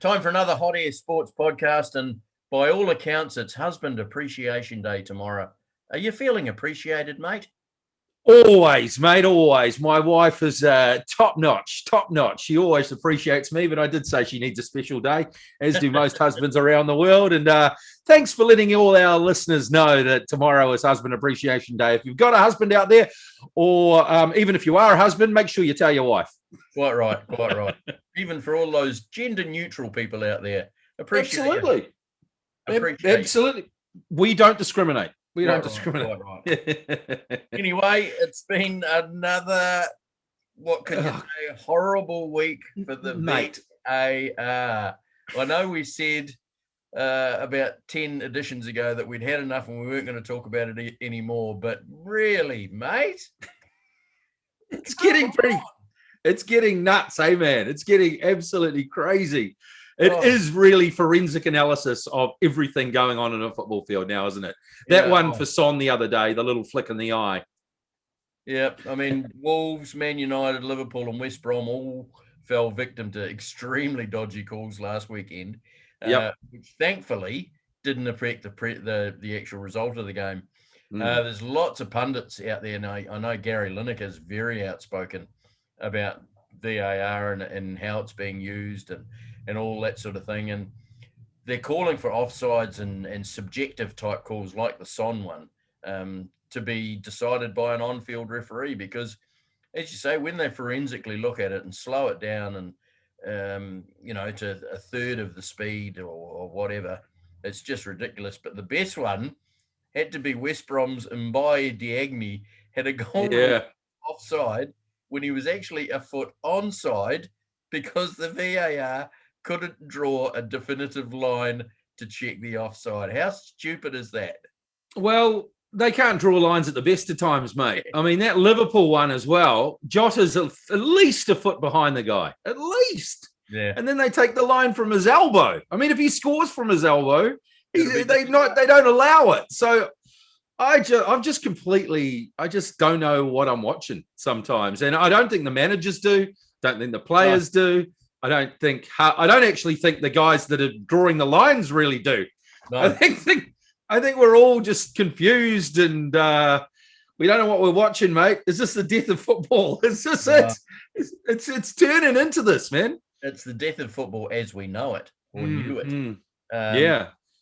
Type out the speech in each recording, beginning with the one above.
Time for another Hot Air Sports podcast, and by all accounts, it's Husband Appreciation Day tomorrow. Are you feeling appreciated, mate? Always, mate, always. My wife is top notch. She always appreciates me, but I did say she needs a special day, as do most husbands around the world. And thanks for letting all our listeners know that tomorrow is Husband Appreciation Day. If you've got a husband out there, or even if you are a husband, make sure you tell your wife. Quite right. Even for all those gender-neutral people out there, Absolutely. Appreciate Absolutely. We don't discriminate. We don't discriminate. Right. Anyway, it's been another, what can you say, horrible week for the VAR. I know we said about 10 editions ago that we'd had enough and we weren't going to talk about it anymore, but really, mate? It's getting nuts, hey, man. It's getting absolutely crazy. It is really forensic analysis of everything going on in a football field now, isn't it? That one for Son the other day, the little flick in the eye. Yeah, I mean, Wolves, Man United, Liverpool and West Brom all fell victim to extremely dodgy calls last weekend, which thankfully didn't affect the actual result of the game. There's lots of pundits out there, and I know Gary Lineker is very outspoken about VAR and how it's being used and all that sort of thing. And they're calling for offsides and subjective type calls like the Son one to be decided by an on-field referee, because, as you say, when they forensically look at it and slow it down and, to a third of the speed or whatever, it's just ridiculous. But the best one had to be West Brom's Mbaye Diagne had a goal offside when he was actually a foot onside because the VAR couldn't draw a definitive line to check the offside. How stupid is that? Well, they can't draw lines at the best of times, mate. I mean, that Liverpool one as well, Jota's at least a foot behind the guy, at least. Yeah. And then they take the line from his elbow. I mean, if he scores from his elbow, they don't allow it. So I just don't know what I'm watching sometimes. And I don't think the managers do. Don't think the players do. I don't actually think the guys that are drawing the lines really do. No. I think we're all just confused and we don't know what we're watching, mate. Is this the death of football? It's just it's turning into this, man. It's the death of football as we know it or knew it.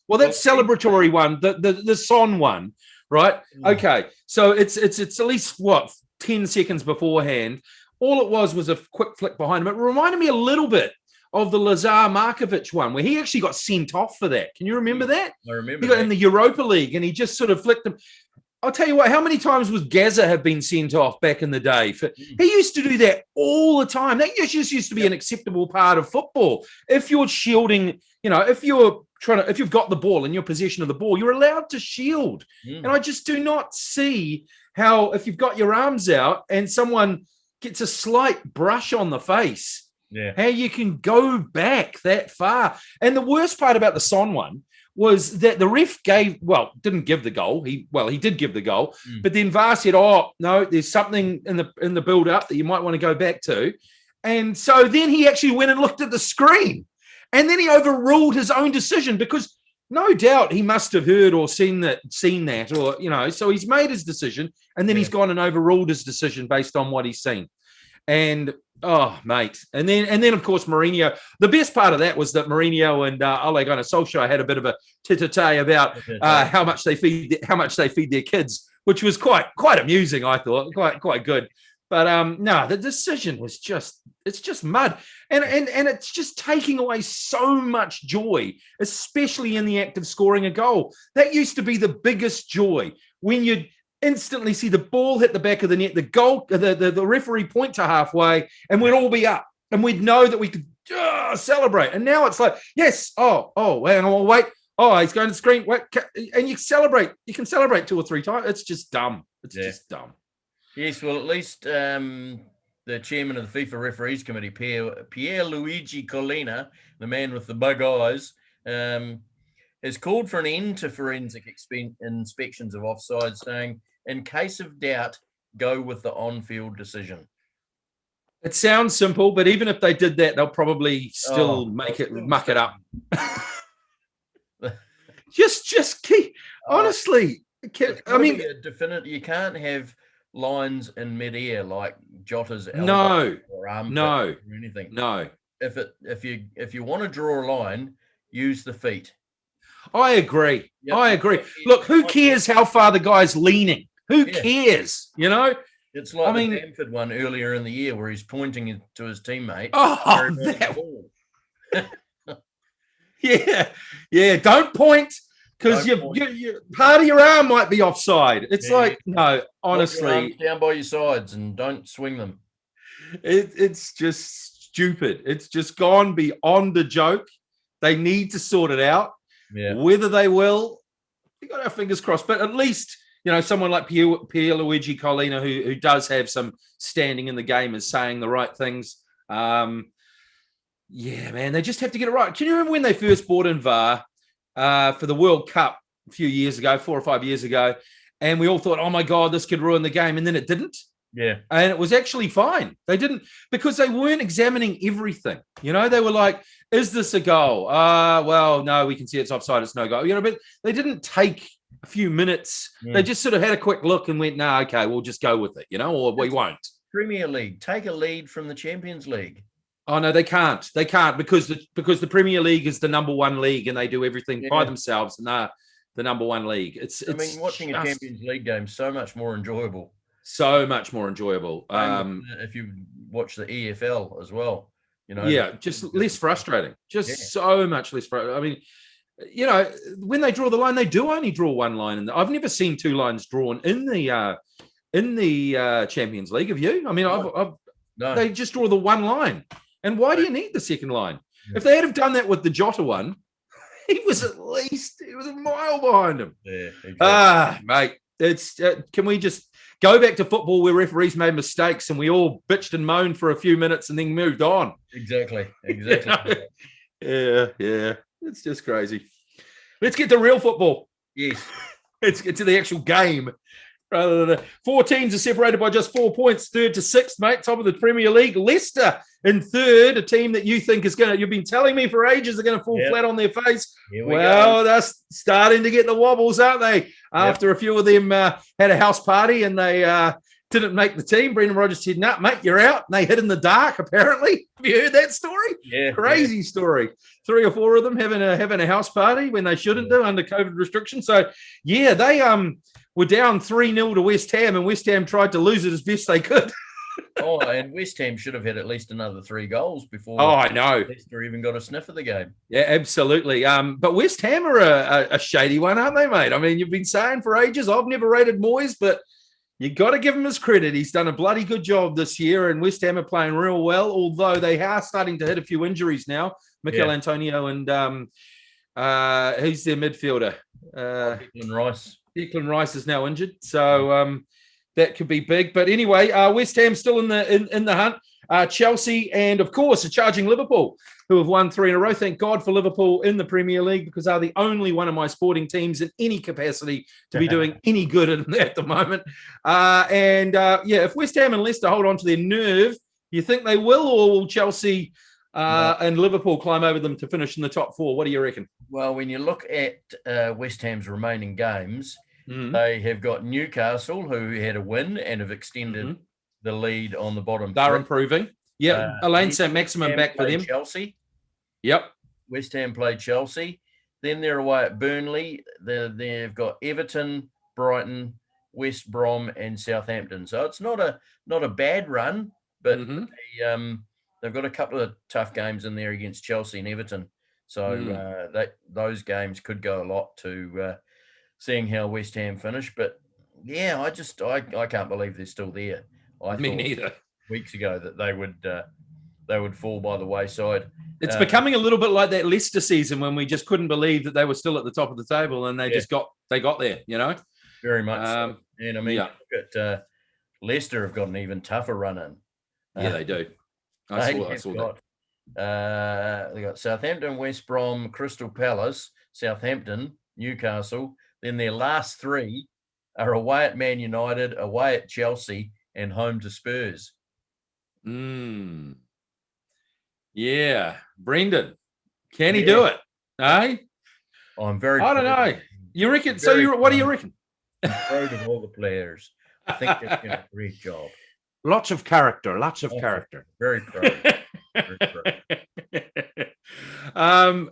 Well, that celebratory one, the Son one, right? Okay, so it's at least 10 seconds beforehand. All it was a quick flick behind him. It reminded me a little bit of the Lazar Markovic one, where he actually got sent off for that. Can you remember that? I remember. He got in the Europa League, and he just sort of flicked him. I'll tell you what, how many times was Gaza have been sent off back in the day? He used to do that all the time. That just used to be an acceptable part of football. If you're shielding, if you've got the ball in your possession of the ball, you're allowed to shield. And I just do not see how, if you've got your arms out and someone gets a slight brush on the face, how you can go back that far. And the worst part about the Son one was that the ref didn't give the goal. He did give the goal, but then VAR said, "Oh no, there's something in the build-up that you might want to go back to," and so then he actually went and looked at the screen, and then he overruled his own decision because no doubt he must have heard or seen that, or so he's made his decision, and then he's gone and overruled his decision based on what he's seen, and. Oh, mate. And then of course, Mourinho. The best part of that was that Mourinho and Ole Gunnar Solskjaer had a bit of a tete-a-tete about how much they feed their kids, which was quite amusing, I thought. Quite good. But no, the decision was just mud. And it's just taking away so much joy, especially in the act of scoring a goal. That used to be the biggest joy when you'd instantly see the ball hit the back of the net, the goal, the referee point to halfway, and we'd all be up, and we'd know that we could celebrate. And now it's like, yes, and I'll wait. Oh, he's going to screen. Wait, and you celebrate. You can celebrate 2 or 3 times. It's just dumb. It's just dumb. Yes, well, at least the chairman of the FIFA Referees Committee, Pierluigi Collina, the man with the bug eyes, has called for an end to forensic inspections of offside, saying, in case of doubt, go with the on-field decision. It sounds simple, but even if they did that, they'll probably still muck it up. just keep, honestly. I mean, you can't have lines in midair like Jota's elbow or armpit or anything. No. If you want to draw a line, use the feet. I agree. Yep. I agree. Look, who cares how far the guy's leaning? Who cares? You know? It's like the Bamford one earlier in the year where he's pointing to his teammate. Yeah. Don't point because you part of your arm might be offside. It's no, honestly, down by your sides and don't swing them. It's just stupid. It's just gone beyond the joke. They need to sort it out. Yeah. Whether they will, we got our fingers crossed. But at least, someone like Pierluigi Collina, who does have some standing in the game, is saying the right things. Yeah, man, they just have to get it right. Can you remember when they first brought in VAR for the World Cup a few years ago, 4 or 5 years ago, and we all thought, oh my God, this could ruin the game, and then it didn't. Yeah. And it was actually fine. They didn't, because they weren't examining everything. They were like, is this a goal? Well, no, we can see it's offside. It's no goal. But they didn't take a few minutes. They just sort of had a quick look and went, no, okay, we'll just go with it, or we won't. Premier League, take a lead from the Champions League. Oh, no, they can't. They can't because the Premier League is the number one league and they do everything by themselves and they're the number one league. It's watching a Champions League game is so much more enjoyable. So much more enjoyable. If you watch the EFL as well, just less frustrating. So much less frustrating. I mean, when they draw the line, they do only draw one line, and I've never seen two lines drawn in the Champions League. Have you? I mean, no. They just draw the one line. And why do you need the second line? Yeah. If they had have done that with the Jota one, he was a mile behind him. Yeah, exactly. Mate, it's can we just go back to football where referees made mistakes and we all bitched and moaned for a few minutes and then moved on? Exactly. Yeah. It's just crazy. Let's get to real football. Yes. Let's get to the actual game. Rather than 4 teams are separated by just 4 points, 3rd to 6th, mate. Top of the Premier League. Leicester in 3rd, a team that you think is you've been telling me for ages are going to fall flat on their face. Well, they're starting to get the wobbles, aren't they? After a few of them had a house party and they didn't make the team. Brendan Rodgers said, "No, mate, you're out." And they hid in the dark, apparently. Have you heard that story? Yeah. Crazy story. 3 or 4 of them having a house party when they shouldn't do under COVID restrictions. So, yeah, they were down 3-0 to West Ham, and West Ham tried to lose it as best they could. And West Ham should have had at least another 3 goals before. I know. Leicester even got a sniff of the game. Yeah, absolutely. But West Ham are a shady one, aren't they, mate? I mean, you've been saying for ages, I've never rated Moyes, but you got to give him his credit. He's done a bloody good job this year, and West Ham are playing real well, although they are starting to hit a few injuries now. Mikel Antonio and who's their midfielder? Declan Rice. Declan Rice is now injured, so that could be big. But anyway, West Ham still in the hunt. Chelsea and, of course, a charging Liverpool, who have won 3 in a row. Thank God for Liverpool in the Premier League, because they're the only one of my sporting teams in any capacity to be doing any good at the moment. If West Ham and Leicester hold on to their nerve, you think they will, or will Chelsea and Liverpool climb over them to finish in the top 4? What do you reckon? Well, when you look at West Ham's remaining games, they have got Newcastle, who had a win and have extended the lead on the bottom. They're improving. Yeah, Elaine Saint-Maximin back for them. Chelsea. Yep. West Ham played Chelsea. Then they're away at Burnley. They've got Everton, Brighton, West Brom, and Southampton. So it's not a bad run, but they've got a couple of tough games in there against Chelsea and Everton. So those games could go a lot to seeing how West Ham finish. But yeah, I can't believe they're still there. Me neither. Weeks ago that they would fall by the wayside. It's becoming a little bit like that Leicester season when we just couldn't believe that they were still at the top of the table, and they just got there. Very much. So. And I mean, look at Leicester have got an even tougher run in. Yeah, they do. I saw that. They got Southampton, West Brom, Crystal Palace, Southampton, Newcastle. Then their last 3 are away at Man United, away at Chelsea, and home to Spurs. Yeah, Brendan, can he do it? Eh? I'm very. I don't know. You reckon? So what do you reckon? I'm proud of all the players. I think they're doing a great job. Lots of character. Very proud. Very proud.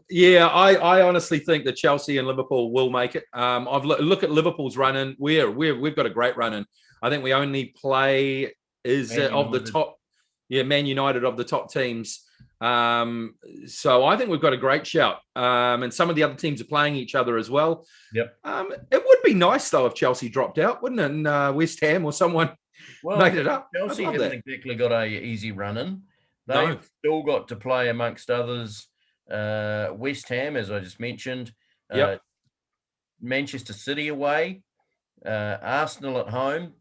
Yeah, I honestly think that Chelsea and Liverpool will make it. I've look at Liverpool's run in. We've got a great run in. I think we only play of the top. Yeah, Man United of the top teams. So I think we've got a great shout. And some of the other teams are playing each other as well. Yep. It would be nice though if Chelsea dropped out, wouldn't it? And West Ham or someone made it up. Chelsea haven't exactly got a easy run in. They've still got to play amongst others. West Ham, as I just mentioned. Manchester City away. Arsenal at home.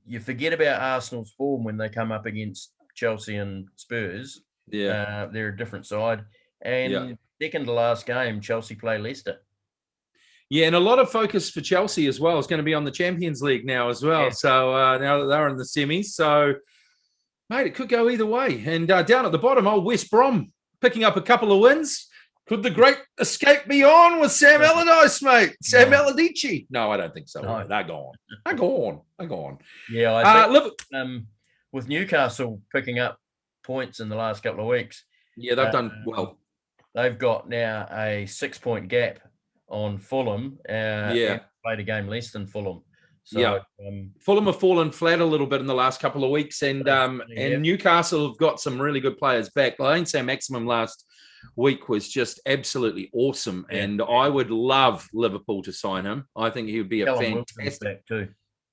You forget about Arsenal's form when they come up against Chelsea and Spurs. Yeah. They're a different side. And second to last game, Chelsea play Leicester. Yeah, and a lot of focus for Chelsea as well is going to be on the Champions League now as well. Yeah. So now that they're in the semis. So, mate, it could go either way. And down at the bottom, West Brom picking up a couple of wins. Could the great escape be on with Sam Allardyce, mate? Sam Allardyce? No, I don't think so. No. They're gone. They're gone. Yeah, I think with Newcastle picking up points in the last couple of weeks. Yeah, they've done well. They've got now a 6-point gap on Fulham. And played a game less than Fulham. So, Fulham have fallen flat a little bit in the last couple of weeks, and Newcastle have got some really good players back. I think Sam Maximum last week was just absolutely awesome, and I would love Liverpool to sign him. I think he would be a fantastic too.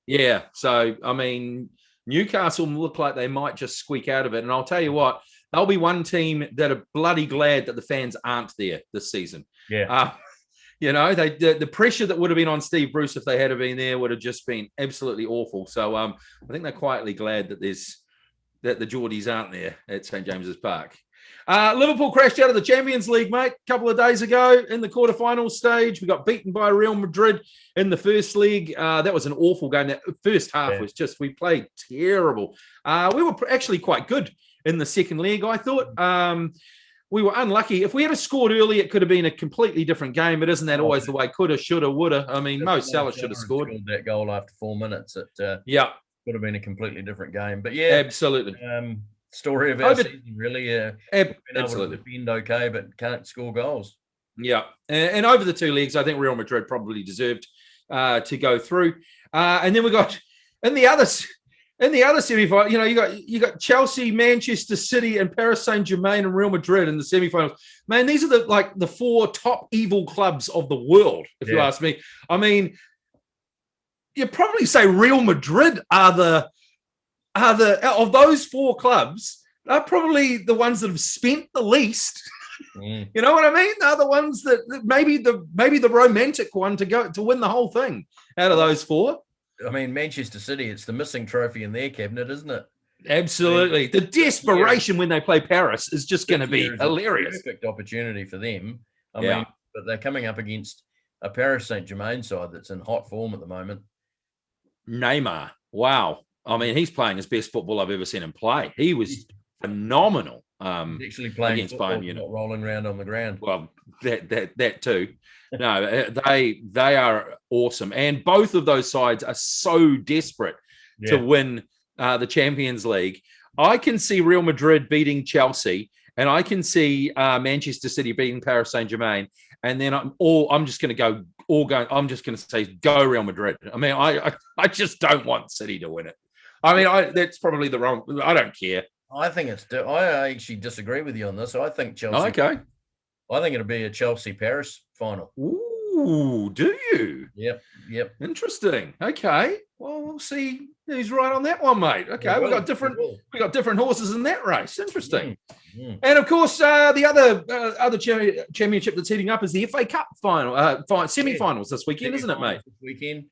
Yeah, so I mean, Newcastle look like they might just squeak out of it, and I'll tell you what, they'll be one team that are bloody glad that the fans aren't there this season. Yeah. You know, the pressure that would have been on Steve Bruce if they had been there would have just been absolutely awful. So I think they're quietly glad that the Geordies aren't there at St James's Park. Liverpool crashed out of the Champions League, mate, a couple of days ago in the quarterfinal stage. We got beaten by Real Madrid in the first leg. That was an awful game. That first half was just, we played terrible. We were actually quite good in the second leg, I thought. We were unlucky. If we had scored early, it could have been a completely different game. But isn't that always the way? Coulda, shoulda, woulda. I mean, Mo Salah should have scored that goal after 4 minutes. It could have been a completely different game. But absolutely. Story of our season, really. Been able to defend okay, but can't score goals. Yeah, and over the two legs, I think Real Madrid probably deserved to go through. And then we got in the other semi-final, you got Chelsea, Manchester City, and Paris Saint-Germain and Real Madrid in the semi-finals. Man, these are the four top evil clubs of the world, if you ask me. I mean, you'd probably say Real Madrid are the of those four clubs, are probably the ones that have spent the least. You know what I mean? They're the ones that maybe the romantic one to win the whole thing out of those four. I mean, Manchester City, it's the missing trophy in their cabinet, isn't it? Absolutely. The desperation when they play Paris is just going to be hilarious. Perfect opportunity for them. I mean, but they're coming up against a Paris Saint-Germain side that's in hot form at the moment. Neymar. Wow. I mean, he's playing his best football I've ever seen him play. He was phenomenal. He's actually playing against Bayern Munich, not rolling around on the ground. Well, that too. No, they are awesome, and both of those sides are so desperate to win the Champions League. I can see Real Madrid beating Chelsea, and I can see Manchester City beating Paris Saint-Germain, and then I'm just going to say go Real Madrid. I mean, I just don't want City to win it. I mean, that's probably the wrong. I don't care. I think I actually disagree with you on this. I think Chelsea. Okay. I think it'll be a Chelsea-Paris final. Ooh, do you? Yep. Interesting. Okay. Well, we'll see who's right on that one, mate. Okay, we got different horses in that race. Interesting. And of course, the other championship that's heating up is the FA Cup semi-finals this weekend, isn't it, mate? This weekend.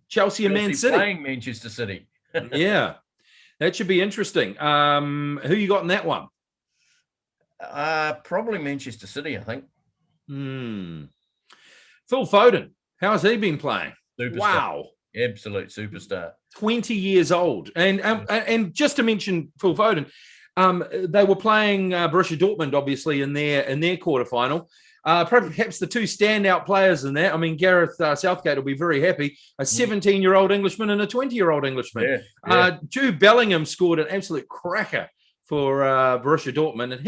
Chelsea and Man City playing Manchester City. Yeah, that should be interesting. Who you got in that one? Probably Manchester City, I think. Phil Foden, how has he been playing? Superstar. Wow. Absolute superstar. 20 years old. And just to mention Phil Foden, they were playing Borussia Dortmund, obviously, in their quarterfinal. Perhaps the two standout players in that. I mean, Gareth Southgate will be very happy. A 17-year-old Englishman and a 20-year-old Englishman. Jude Bellingham scored an absolute cracker for Borussia Dortmund, and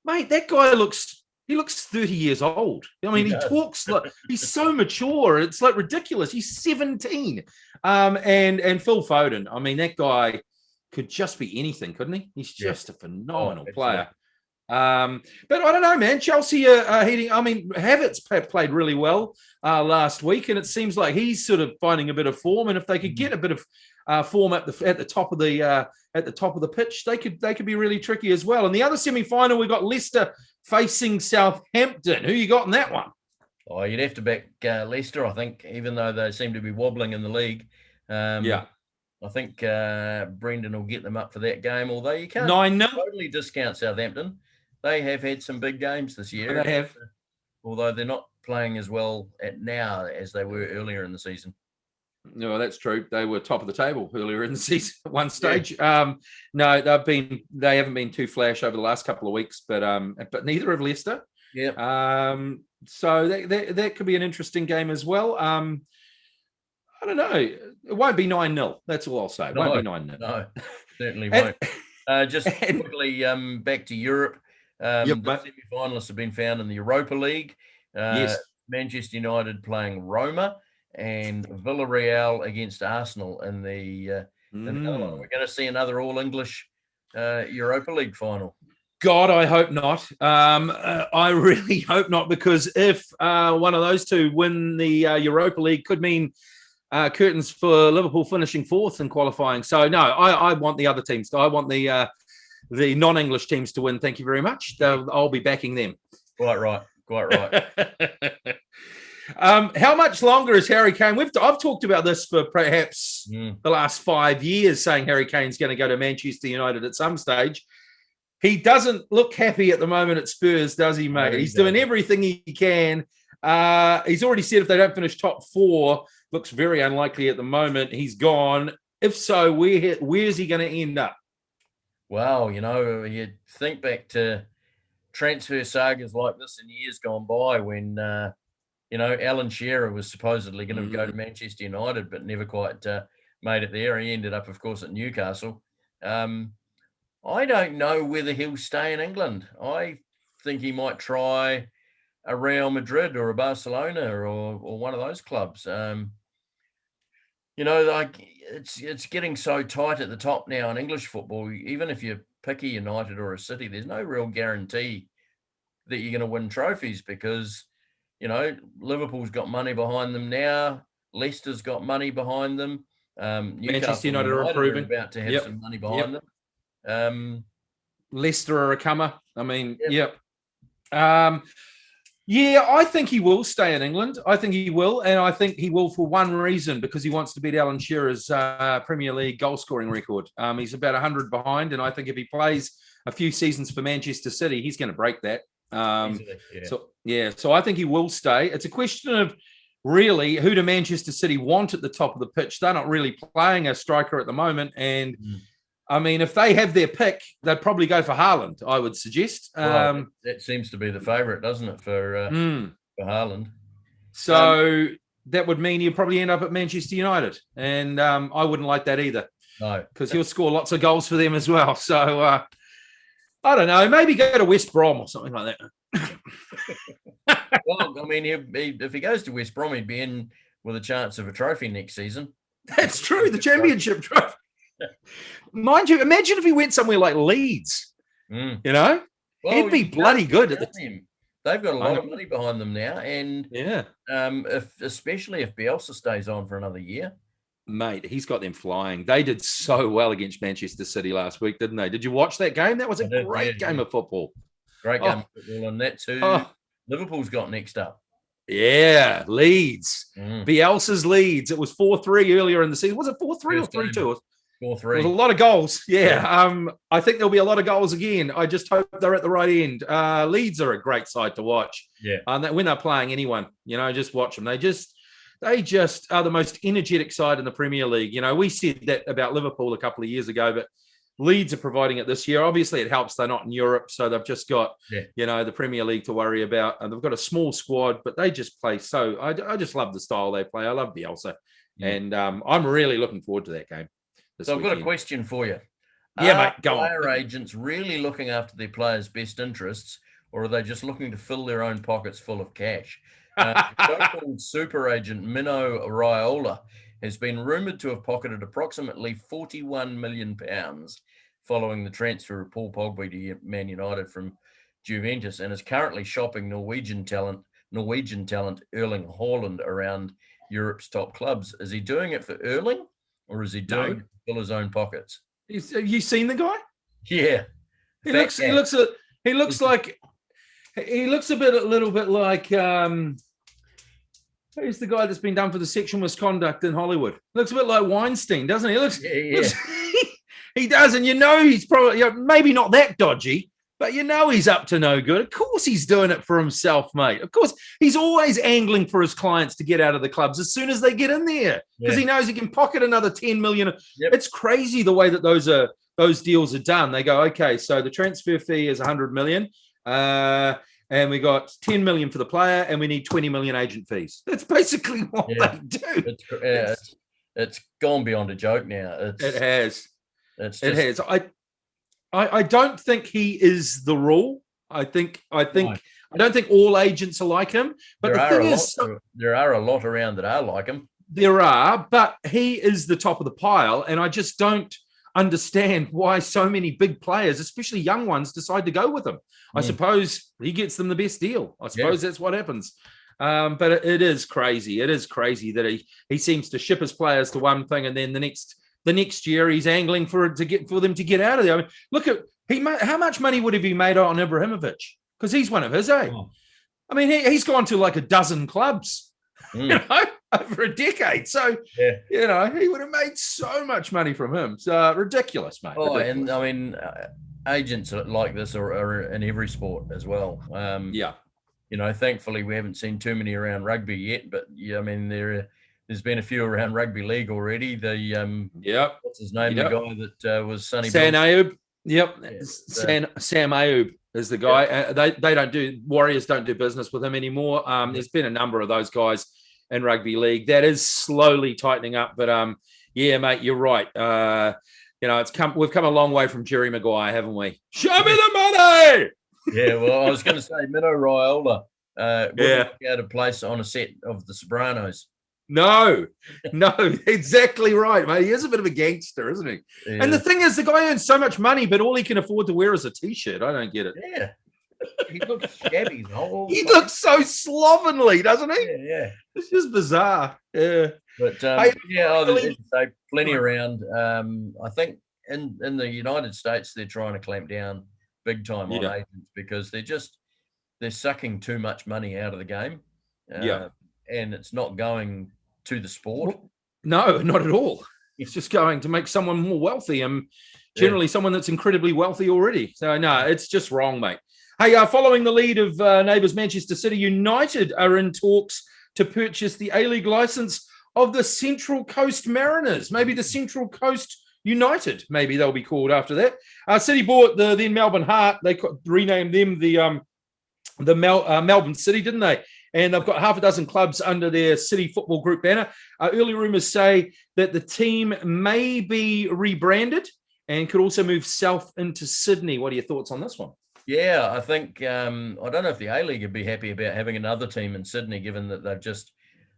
mate, that guy looks 30 years old. I mean, he talks like he's so mature. It's like ridiculous. He's 17. And Phil Foden, I mean, that guy could just be anything, couldn't he? He's just a phenomenal player. But I don't know, man. Chelsea are heating. I mean, Havertz played really well last week, and it seems like he's sort of finding a bit of form. And if they could get a bit of form at the top of the pitch, they could be really tricky as well. And the other semi-final, we got Leicester facing Southampton. Who you got in that one? Oh, you'd have to back Leicester, I think, even though they seem to be wobbling in the league. I think Brendan will get them up for that game, although you can't totally discount Southampton. They have had some big games this year. They have. Although they're not playing as well now as they were earlier in the season. No, that's true. They were top of the table earlier in the season at one stage. Yeah. No, they haven't been too flash over the last couple of weeks, but neither have Leicester. Yeah. So that could be an interesting game as well. I don't know. It won't be 9-0. That's all I'll say. It won't be 9-0. No, certainly won't. Just quickly back to Europe. The semi-finalists have been found in the Europa League. Yes. Manchester United playing Roma and Villarreal against Arsenal in the We're going to see another all-English Europa League final. God, I hope not. I really hope not, because if one of those two win the Europa League, could mean curtains for Liverpool finishing fourth in qualifying. So no, I want the other teams. I want the non-English teams to win. Thank you very much. I'll be backing them. Quite right. How much longer is Harry Kane? I've talked about this for perhaps the last 5 years, saying Harry Kane's going to go to Manchester United at some stage. He doesn't look happy at the moment at Spurs, does he, mate? He's doing everything he can. He's already said if they don't finish top four, looks very unlikely at the moment, he's gone. If so, where's he going to end up? Well, you think back to transfer sagas like this in years gone by when, Alan Shearer was supposedly going to go to Manchester United, but never quite made it there. He ended up, of course, at Newcastle. I don't know whether he'll stay in England. I think he might try a Real Madrid or a Barcelona or one of those clubs. It's getting so tight at the top now in English football. Even if you pick a United or a City, there's no real guarantee that you're going to win trophies because, Liverpool's got money behind them now. Leicester's got money behind them. Manchester United are improving. About to have some money behind them. Leicester are a comer. I mean, I think he will stay in England. I think he will. And I think he will for one reason, because he wants to beat Alan Shearer's Premier League goal scoring record. He's about 100 behind. And I think if he plays a few seasons for Manchester City, he's going to break that. So I think he will stay. It's a question of really who do Manchester City want at the top of the pitch. They're not really playing a striker at the moment. And I mean, if they have their pick, they'd probably go for Haaland, I would suggest. That seems to be the favourite, doesn't it, for Haaland? So that would mean he'll probably end up at Manchester United. And I wouldn't like that either. No. Because he'll score lots of goals for them as well. So I don't know. Maybe go to West Brom or something like that. Well, I mean, if he goes to West Brom, he'd be in with a chance of a trophy next season. That's true. The championship trophy. Mind you, imagine if he went somewhere like Leeds. Well, he'd be bloody good at the team. They've got a lot of money behind them now, and especially if Bielsa stays on for another year, mate, he's got them flying. They did so well against Manchester City last week, didn't they? Did you watch that game? That was a great game of football. Great game of football, and that too. Liverpool's got next up. Yeah, Leeds. Bielsa's Leeds. It was 4-3 earlier in the season. Was it 4-3 or 3-2? 4-3. There's a lot of goals. Yeah. I think there'll be a lot of goals again. I just hope they're at the right end. Leeds are a great side to watch. Yeah. When they're playing anyone, just watch them. They just are the most energetic side in the Premier League. You know, we said that about Liverpool a couple of years ago, but Leeds are providing it this year. Obviously, it helps they're not in Europe, so they've just got, the Premier League to worry about. And they've got a small squad, but they just play so... I just love the style they play. I love Bielsa. And I'm really looking forward to that game. So I've got a question for you. Yeah, mate, go on. Player agents really looking after their players' best interests, or are they just looking to fill their own pockets full of cash? So-called super agent Mino Raiola has been rumoured to have pocketed approximately £41 million following the transfer of Paul Pogba to Man United from Juventus, and is currently shopping Norwegian talent Erling Haaland around Europe's top clubs. Is he doing it for Erling, or is he doing it to fill his own pockets? Have you seen the guy? Yeah, he looks a little bit like who's the guy that's been done for the sexual misconduct in Hollywood? Looks a bit like Weinstein, doesn't he? He does, and he's probably maybe not that dodgy, but he's up to no good. Of course he's doing it for himself, mate. Of course, he's always angling for his clients to get out of the clubs as soon as they get in there, because he knows he can pocket another 10 million. Yep. It's crazy the way that those deals are done. They go, okay, so the transfer fee is 100 million, and we got 10 million for the player, and we need 20 million agent fees. That's basically what they do. It's gone beyond a joke now. It has. I don't think he is the rule. I don't think all agents are like him. But there are a lot around that are like him. There are, but he is the top of the pile, and I just don't understand why so many big players, especially young ones, decide to go with him. I suppose he gets them the best deal. I suppose that's what happens. But it is crazy. It is crazy that he seems to ship his players to one thing, and then the next year he's angling for them to get out of there. I mean, look at how much money would have he made on Ibrahimovic? Because he's one of his, eh? Oh. I mean, he's gone to like a dozen clubs, over a decade. So, he would have made so much money from him. So ridiculous, mate. Oh, ridiculous. And I mean, agents like this are in every sport as well. Thankfully we haven't seen too many around rugby yet, but I mean, there's been a few around rugby league already. What's his name? The guy that was Sonny Sam Ayoub. Yep, Sam Ayoub is the guy. Warriors don't do business with him anymore. There's been a number of those guys in rugby league that is slowly tightening up. But mate, you're right. We've come a long way from Jerry Maguire, haven't we? Show me the money. Yeah, well, I was going to say Mino Raiola. Out of place on a set of The Sopranos. No, exactly right, mate. He is a bit of a gangster, isn't he? Yeah. And the thing is, the guy earns so much money, but all he can afford to wear is a T-shirt. I don't get it. Yeah. He looks shabby. He looks so slovenly, doesn't he? Yeah. It's just bizarre. Yeah. But, there's plenty around. I think in the United States, they're trying to clamp down big time on agents because they're sucking too much money out of the game. And it's not going to the sport. No, not at all. It's just going to make someone more wealthy, and generally someone that's incredibly wealthy already. So, no, it's just wrong, mate. Hey, following the lead of neighbours Manchester City, United are in talks to purchase the A-League licence of the Central Coast Mariners, maybe the Central Coast United, maybe they'll be called after that. City bought the then Melbourne Heart. They renamed them the Melbourne City, didn't they? And they've got half a dozen clubs under their City Football Group banner. Early rumours say that the team may be rebranded and could also move south into Sydney. What are your thoughts on this one? Yeah, I think I don't know if the A-League would be happy about having another team in Sydney, given that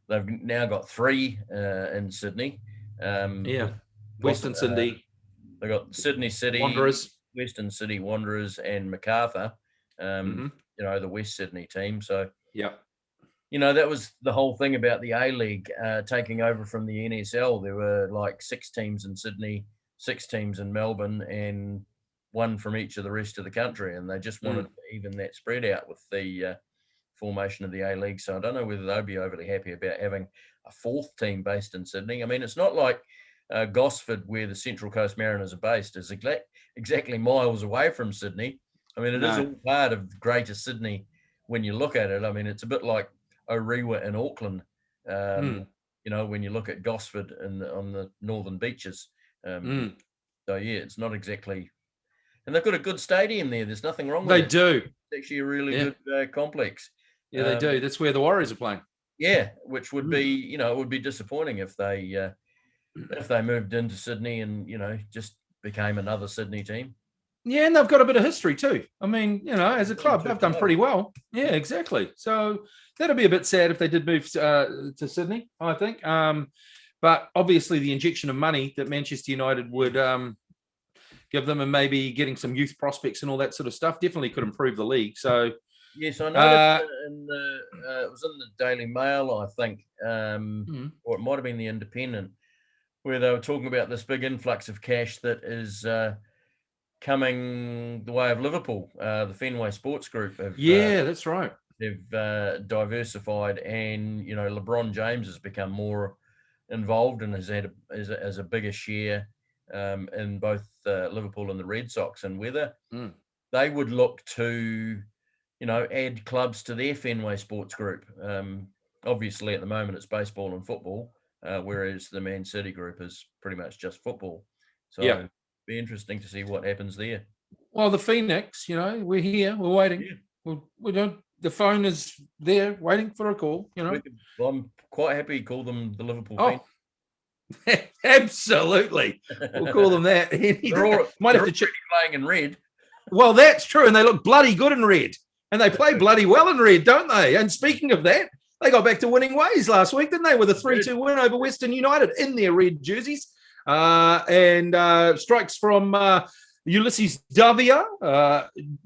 they've now got three in Sydney. Western Sydney. They've got Sydney City, Wanderers, Western City Wanderers, and Macarthur. The West Sydney team. So that was the whole thing about the A-League taking over from the NSL. There were like 6 teams in Sydney, 6 teams in Melbourne, and 1 from each of the rest of the country. And they just wanted to even that spread out with the formation of the A-League. So I don't know whether they'll be overly happy about having a 4th team based in Sydney. I mean, it's not like Gosford, where the Central Coast Mariners are based, is exactly miles away from Sydney. I mean, it is all part of Greater Sydney when you look at it. I mean, it's a bit like Orewa in Auckland. You know, when you look at Gosford on the northern beaches. So yeah, it's not exactly, and they've got a good stadium there. There's nothing wrong with They it. do. It's actually a really good complex. Yeah, they do. That's where the Warriors are playing. Yeah, which would be, you know, it would be disappointing if they moved into Sydney and, you know, just became another Sydney team. Yeah, and they've got a bit of history too. I mean, you know, as a club, they've done pretty well. Yeah, exactly. So that'd be a bit sad if they did move to Sydney, I think. But obviously, the injection of money that Manchester United would give them, and maybe getting some youth prospects and all that sort of stuff, definitely could improve the league. So yes, I noticed it was in the Daily Mail, I think, or it might have been the Independent, where they were talking about this big influx of cash that is coming the way of Liverpool. The Fenway Sports Group have, that's right. They've diversified, and you know, LeBron James has become more involved and has had as a bigger share in both Liverpool and the Red Sox, and whether they would look to, you know, add clubs to their Fenway Sports Group. Obviously, at the moment, it's baseball and football, whereas the Man City Group is pretty much just football. So, it'd be interesting to see what happens there. Well, the Phoenix, you know, we're here, we're waiting. Yeah. We don't. The phone is there, waiting for a call. You know, I'm quite happy to call them the Liverpool Phoenix. Absolutely, we'll call them that. Might have to check playing in red. Well, that's true, and they look bloody good in red, and they play bloody well in red, don't they? And speaking of that, they got back to winning ways last week, didn't they? With a 3-2 win over Western United in their red jerseys, and strikes from Ulysses Davia,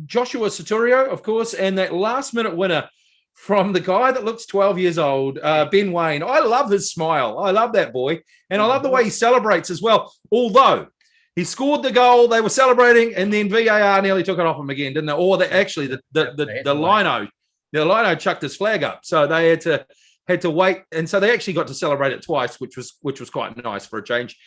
Joshua Soturio, of course, and that last-minute winner from the guy that looks 12 years old, Ben Waine. I love his smile. I love that boy, and I love the way he celebrates as well, although he scored the goal, they were celebrating, and then VAR nearly took it off him again, didn't they? Or actually the lino chucked his flag up, so they had to wait, and so they actually got to celebrate it twice, which was quite nice for a change,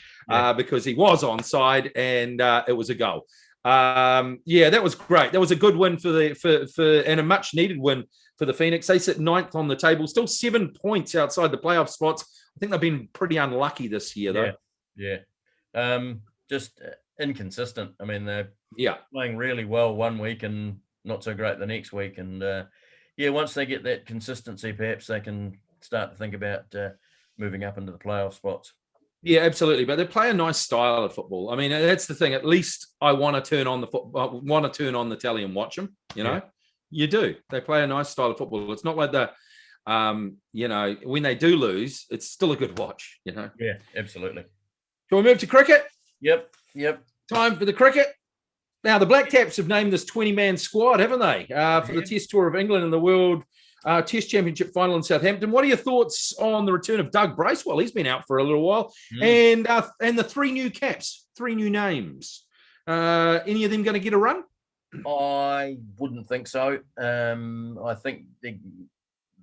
because he was onside and it was a goal. That was great. That was a good win for and a much needed win for the Phoenix. They sit 9th on the table, still 7 points outside the playoff spots. I think they've been pretty unlucky this year, though. Yeah. Just inconsistent. I mean, they're playing really well one week and not so great the next week. And once they get that consistency, perhaps they can start to think about moving up into the playoff spots. Yeah, absolutely. But they play a nice style of football. I mean, that's the thing. At least I want to turn on the telly and watch them. You know, you do. They play a nice style of football. It's not like when they do lose, it's still a good watch. You know. Yeah, absolutely. Shall we move to cricket? Yep. Time for the cricket. Now, the Black Caps have named this 20-man squad, haven't they, for the Test Tour of England and the World Test Championship final in Southampton. What are your thoughts on the return of Doug Bracewell? He's been out for a little while. And the 3 new caps, 3 new names. Any of them going to get a run? I wouldn't think so. I think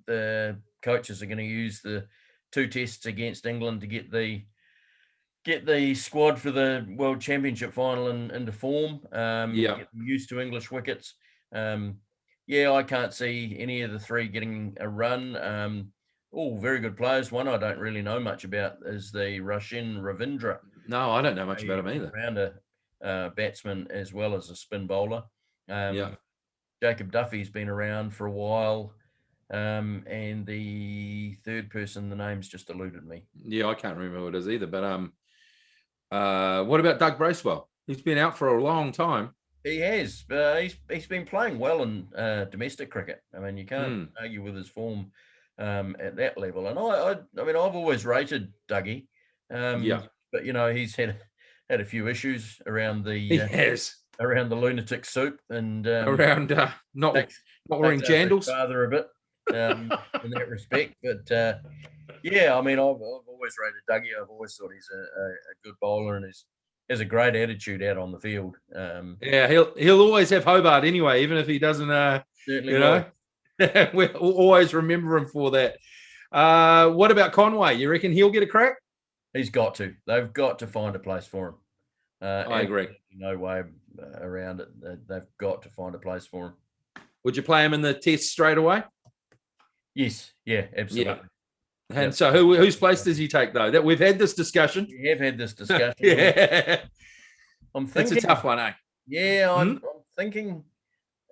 the coaches are going to use the 2 tests against England to get the squad for the World Championship final into form. Get them used to English wickets. I can't see any of the 3 getting a run. All very good players. One I don't really know much about is the Roshan Ravindra. No, I don't know much about him either. Rounder batsman as well as a spin bowler. Jacob Duffy's been around for a while. And the third person, the name's just eluded me. Yeah, I can't remember what it is either. But what about Doug Bracewell? He's been out for a long time. He has. He's been playing well in domestic cricket. I mean, you can't argue with his form at that level. And I mean, I've always rated Dougie. But he's had a few issues around around the lunatic soup and around not wearing jandals. Father a bit in that respect. But I mean, I've always rated Dougie. I've always thought he's a good bowler and has a great attitude out on the field. He'll always have Hobart anyway, even if he doesn't. Certainly, we'll always remember him for that. What about Conway? You reckon he'll get a crack? He's got to. They've got to find a place for him. I agree. No way around it. They've got to find a place for him. Would you play him in the test straight away? Yes. Yeah, absolutely. And so whose place does he take, though? That we've had this discussion. We have had this discussion. Yeah. I'm thinking, it's a tough one, eh? Yeah, I'm thinking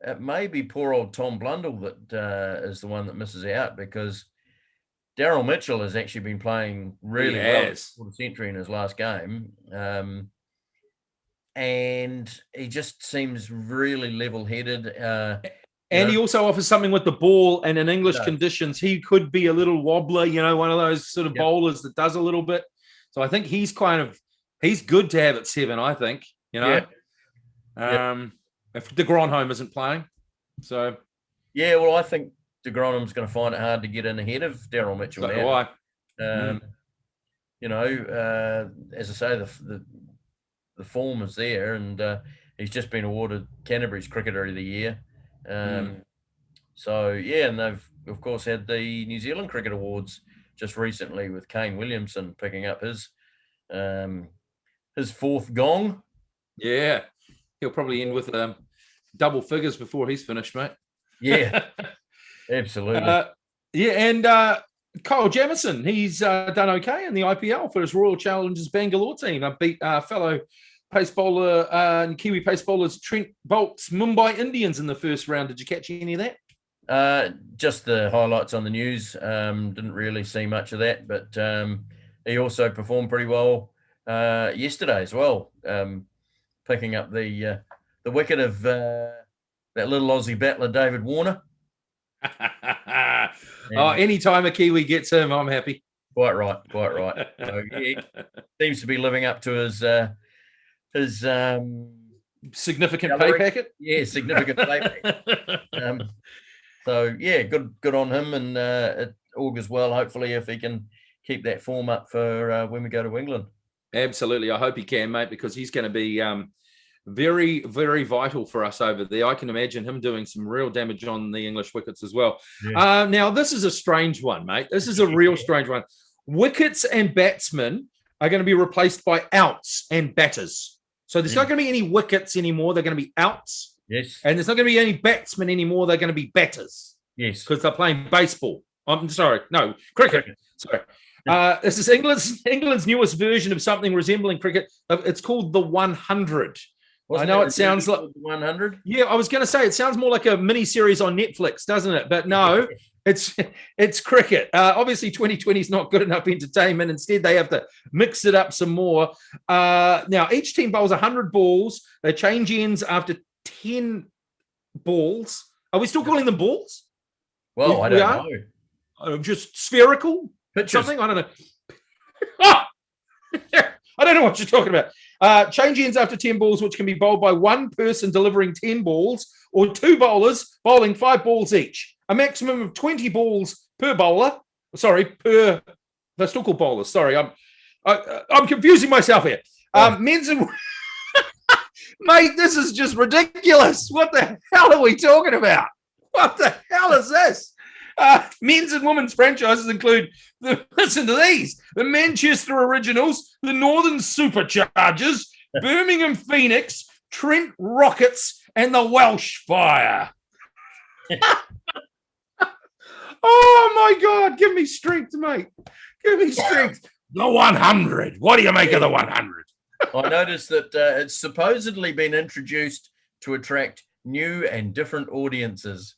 it may be poor old Tom Blundell that is the one that misses out, because Daryl Mitchell has actually been playing really well for the century in his last game. And he just seems really level-headed. And he also offers something with the ball, and in English conditions, he could be a little wobbler, one of those sort of bowlers that does a little bit. So I think he's good to have at 7, I think, If de Gronholm isn't playing. So. Yeah, well, I think de Gronholm's going to find it hard to get in ahead of Daryl Mitchell now. As I say, the form is there, and he's just been awarded Canterbury's Cricketer of the Year. So, yeah, and they've, of course, had the New Zealand Cricket Awards just recently with Kane Williamson picking up his 4th gong. Yeah. He'll probably end with double figures before he's finished, mate. Yeah, absolutely. And Kyle Jamieson, he's done okay in the IPL for his Royal Challengers Bangalore team. I beat fellow pace bowler and Kiwi pace bowlers Trent Bolt's Mumbai Indians in the first round. Did you catch any of that? Just the highlights on the news. Didn't really see much of that, but he also performed pretty well yesterday as well, picking up the wicket of that little Aussie battler David Warner. Anytime a Kiwi gets him, I'm happy. Quite right. So, he seems to be living up to his significant pay packet. Yeah, significant pay packet. So yeah, good on him, and it augurs well, hopefully, if he can keep that form up for when we go to England. Absolutely, I hope he can, mate, because he's going to be very, very vital for us over there. I can imagine him doing some real damage on the English wickets as well. Yeah. Now, this is a strange one, mate. This is a real strange one. Wickets and batsmen are going to be replaced by outs and batters. So there's not going to be any wickets anymore. They're going to be outs. Yes. And there's not going to be any batsmen anymore. They're going to be batters. Yes. Because they're playing baseball. I'm sorry. No, cricket. Sorry. This is England's newest version of something resembling cricket. It's called the 100. I know it sounds like 100. Yeah, I was going to say it sounds more like a mini series on Netflix, doesn't it? But no, it's cricket. Obviously, 2020 is not good enough entertainment. Instead, they have to mix it up some more. Now, each team bowls 100 balls. They change ends after 10 balls. Are we still calling them balls? Well, I don't know. Just spherical? Pitches. Something? I don't know. I don't know what you're talking about. Change ends after 10 balls, which can be bowled by one person delivering 10 balls or 2 bowlers bowling 5 balls each. A maximum of 20 balls per bowler. Sorry, they're still called bowlers. Sorry, I'm confusing myself here. Men's and mate, this is just ridiculous. What the hell are we talking about? What the hell is this? Men's and women's franchises include, listen to these, the Manchester Originals, the Northern Superchargers, Birmingham Phoenix, Trent Rockets, and the Welsh Fire. Oh, my God. Give me strength, mate. Give me strength. The 100. What do you make of the 100? I noticed that it's supposedly been introduced to attract new and different audiences.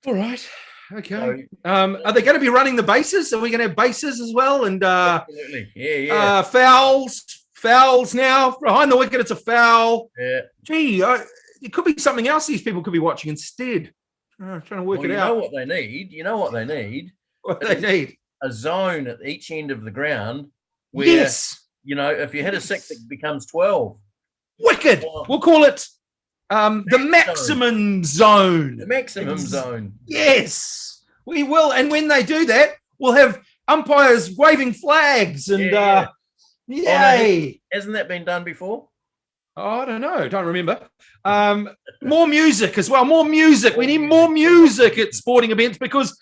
All right. Okay. Are they going to be running the bases? Are we going to have bases as well? And absolutely. Yeah. Fouls now. Behind the wicket, it's a foul. Yeah. Gee, it could be something else these people could be watching instead. I'm trying to work it out. You know what they need? What they need? A zone at each end of the ground where, if you hit a 6, it becomes 12. Wicked. We'll call it the maximum zone. The maximum zone. Yes, we will. And when they do that, we'll have umpires waving flags and yay. Hasn't that been done before? Oh, I don't know. Don't remember. More music as well. More music. We need more music at sporting events, because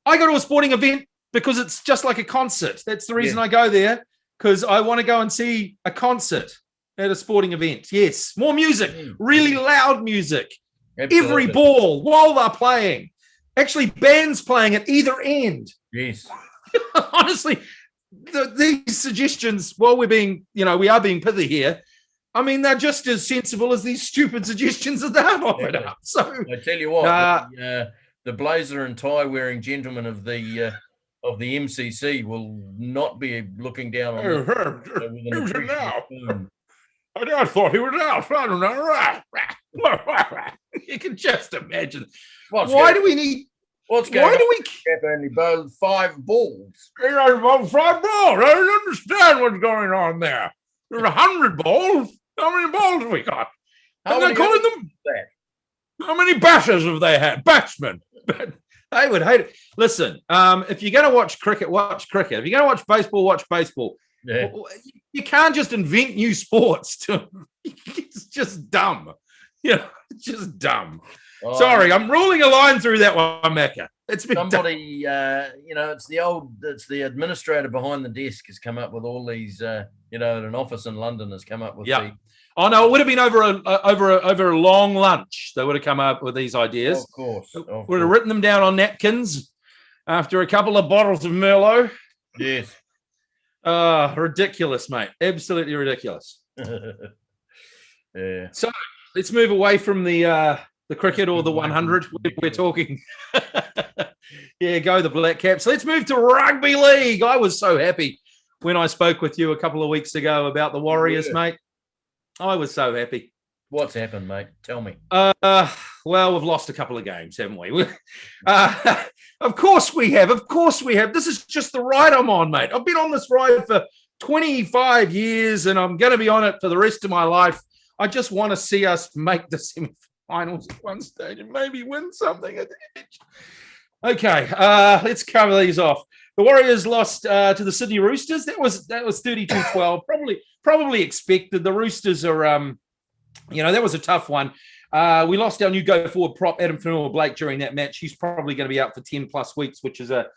I go to a sporting event because it's just like a concert. That's the reason I go there, because I want to go and see a concert at a sporting event. Yes, more music, really loud music. Absolutely. Every ball while they're playing. Actually, bands playing at either end. Yes. Honestly, these suggestions, while we are being pithy here, I mean, they're just as sensible as these stupid suggestions that they've offered up. So I tell you what, the blazer and tie wearing gentlemen of the MCC will not be looking down on this with an appreciative spoon. I thought he was out. I don't know. You can just imagine. Why do we need? What's going on? Why do we only bowl 5 balls? You know, about 5 balls. I don't understand what's going on there. There's 100 balls. How many balls have we got? How many calling them that? How many batters have they had? Batsmen. I would hate it. Listen, if you're going to watch cricket, watch cricket. If you're going to watch baseball, watch baseball. Yeah. You can't just invent new sports. It's just dumb. It's just dumb. Oh, sorry, I'm ruling a line through that one, Macca. It's been somebody, it's the administrator behind the desk has come up with all these, at an office in London has come up with these. Oh no, it would have been over a long lunch. They would have come up with these ideas. Of course. Would have written them down on napkins after a couple of bottles of Merlot. Yes. Ridiculous, mate. Absolutely ridiculous. Yeah. So let's move away from the cricket or the 100. We're talking. Yeah, go the Black Caps. Let's move to rugby league. I was so happy when I spoke with you a couple of weeks ago about the Warriors, mate. I was so happy. What's happened, mate? Tell me. Well, we've lost a couple of games, haven't we? Of course we have. Of course we have. This is just the ride I'm on, mate. I've been on this ride for 25 years, and I'm going to be on it for the rest of my life. I just want to see us make the semi-finals at one stage and maybe win something at the edge. Okay, let's cover these off. The Warriors lost to the Sydney Roosters. That was 32-12. Probably expected. The Roosters are, that was a tough one. We lost our new go-forward prop, Adam Fanua-Blake, during that match. He's probably going to be out for 10-plus weeks, which is a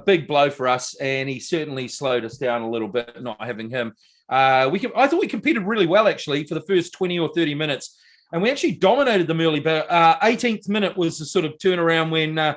big blow for us, and he certainly slowed us down a little bit, not having him. I thought we competed really well, actually, for the first 20 or 30 minutes, and we actually dominated them early, but 18th minute was the sort of turnaround when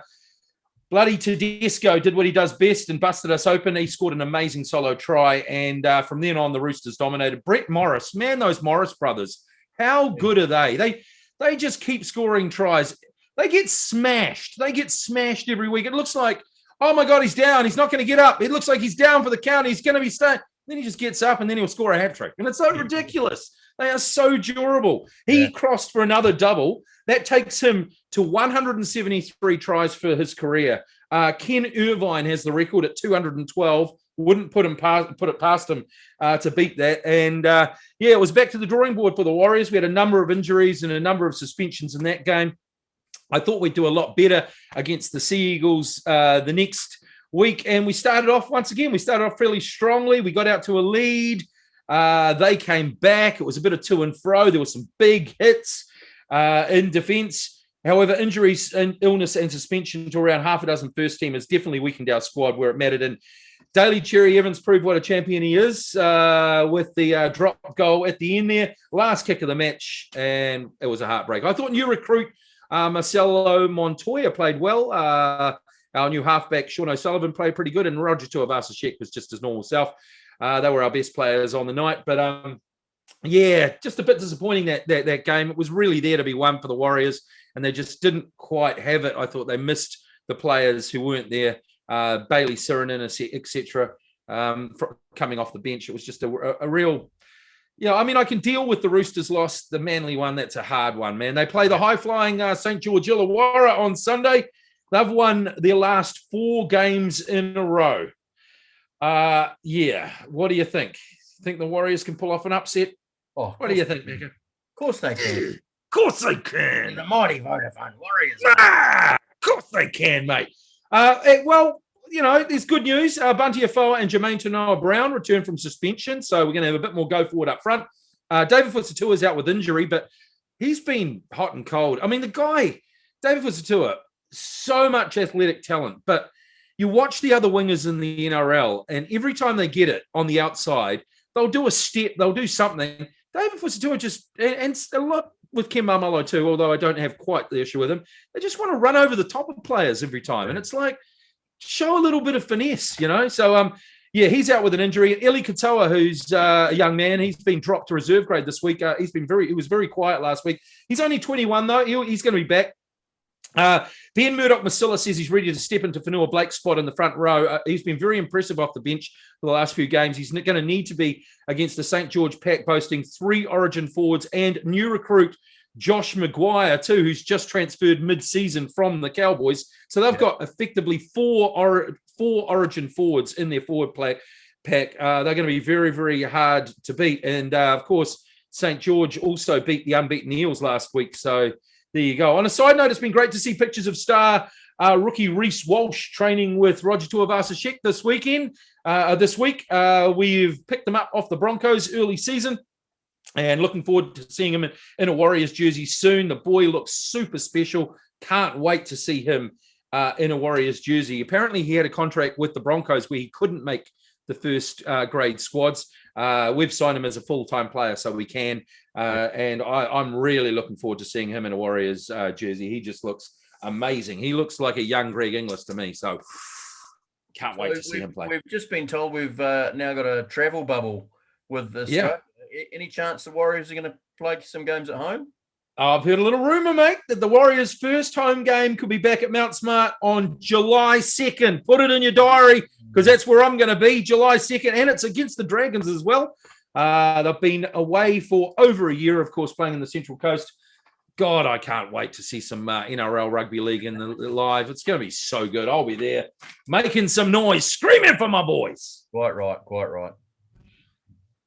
bloody Tedesco did what he does best and busted us open. He scored an amazing solo try, and from then on, the Roosters dominated. Brett Morris, man, those Morris brothers, how good are they? They just keep scoring tries. They get smashed. Every week. It looks like, oh my God, he's down. He's not going to get up. It looks like he's down for the count. He's going to be staying. Then he just gets up and then he'll score a hat-trick. And it's so ridiculous. They are so durable. He crossed for another double. That takes him to 173 tries for his career. Ken Irvine has the record at 212. Wouldn't put it past him to beat that. And it was back to the drawing board for the Warriors. We had a number of injuries and a number of suspensions in that game. I thought we'd do a lot better against the Sea Eagles the next week. And we started off fairly strongly. We got out to a lead. They came back. It was a bit of to and fro. There were some big hits in defence. However, injuries and illness and suspension to around half a dozen first teamers definitely weakened our squad where it mattered. And Daly Cherry Evans proved what a champion he is with the drop goal at the end there. Last kick of the match, and it was a heartbreak. I thought new recruit Marcelo Montoya played well. Our new halfback, Sean O'Sullivan, played pretty good, and Roger Tuivasa-Sheck was just his normal self. They were our best players on the night. But, just a bit disappointing that game. It was really there to be won for the Warriors, and they just didn't quite have it. I thought they missed the players who weren't there. Bailey Sirenen, etc. Coming off the bench. It was just a real... I can deal with the Roosters loss, the Manly one. That's a hard one, man. They play the high-flying St. George Illawarra on Sunday. They've won their last 4 games in a row. What do you think? Think the Warriors can pull off an upset? Oh, what do you think, Macca? Of course they can. Of course they can. The mighty Vodafone Warriors. Of course they can, mate. There's good news. Bunty Afoa and Jermaine Tanoa-Brown returned from suspension, so we're going to have a bit more go forward up front. David Fusitu'a is out with injury, but he's been hot and cold. I mean, the guy, David Fusitu'a, so much athletic talent, but you watch the other wingers in the NRL, and every time they get it on the outside, they'll do a step, they'll do something. David Fusitu'a just, and a lot with Ken Maumalo too, although I don't have quite the issue with him, they just want to run over the top of players every time. And it's like, show a little bit of finesse, So, yeah, he's out with an injury. Eli Katoa, who's a young man, he's been dropped to reserve grade this week. He was very quiet last week. He's only 21 though. He's going to be back. Ben Murdoch-Masila says he's ready to step into Fanua Blake's spot in the front row. He's been very impressive off the bench for the last few games. He's going to need to be against the St. George Pack, boasting 3 Origin forwards and new recruit Josh Maguire too, who's just transferred mid-season from the Cowboys. So they've got effectively 4 Origin forwards in their forward pack. They're going to be very, very hard to beat. And of course, St. George also beat the unbeaten Eels last week. So there you go. On a side note, it's been great to see pictures of star rookie Reece Walsh training with Roger Tuivasa-Sheck this week. We've picked him up off the Broncos early season and looking forward to seeing him in a Warriors jersey soon. The boy looks super special. Can't wait to see him in a Warriors jersey. Apparently, he had a contract with the Broncos where he couldn't make the first grade squads. We've signed him as a full-time player, so we can. And I'm really looking forward to seeing him in a Warriors jersey. He just looks amazing. He looks like a young Greg Inglis to me. So can't wait to see him play. We've just been told we've now got a travel bubble with this. Yeah. Any chance the Warriors are going to play some games at home? I've heard a little rumor, mate, that the Warriors' first home game could be back at Mount Smart on July 2nd. Put it in your diary because that's where I'm going to be, July 2nd, and it's against the Dragons as well. They've been away for over a year, of course, playing in the Central Coast. God, I can't wait to see some NRL Rugby League in the live. It's going to be so good. I'll be there making some noise, screaming for my boys. Quite right.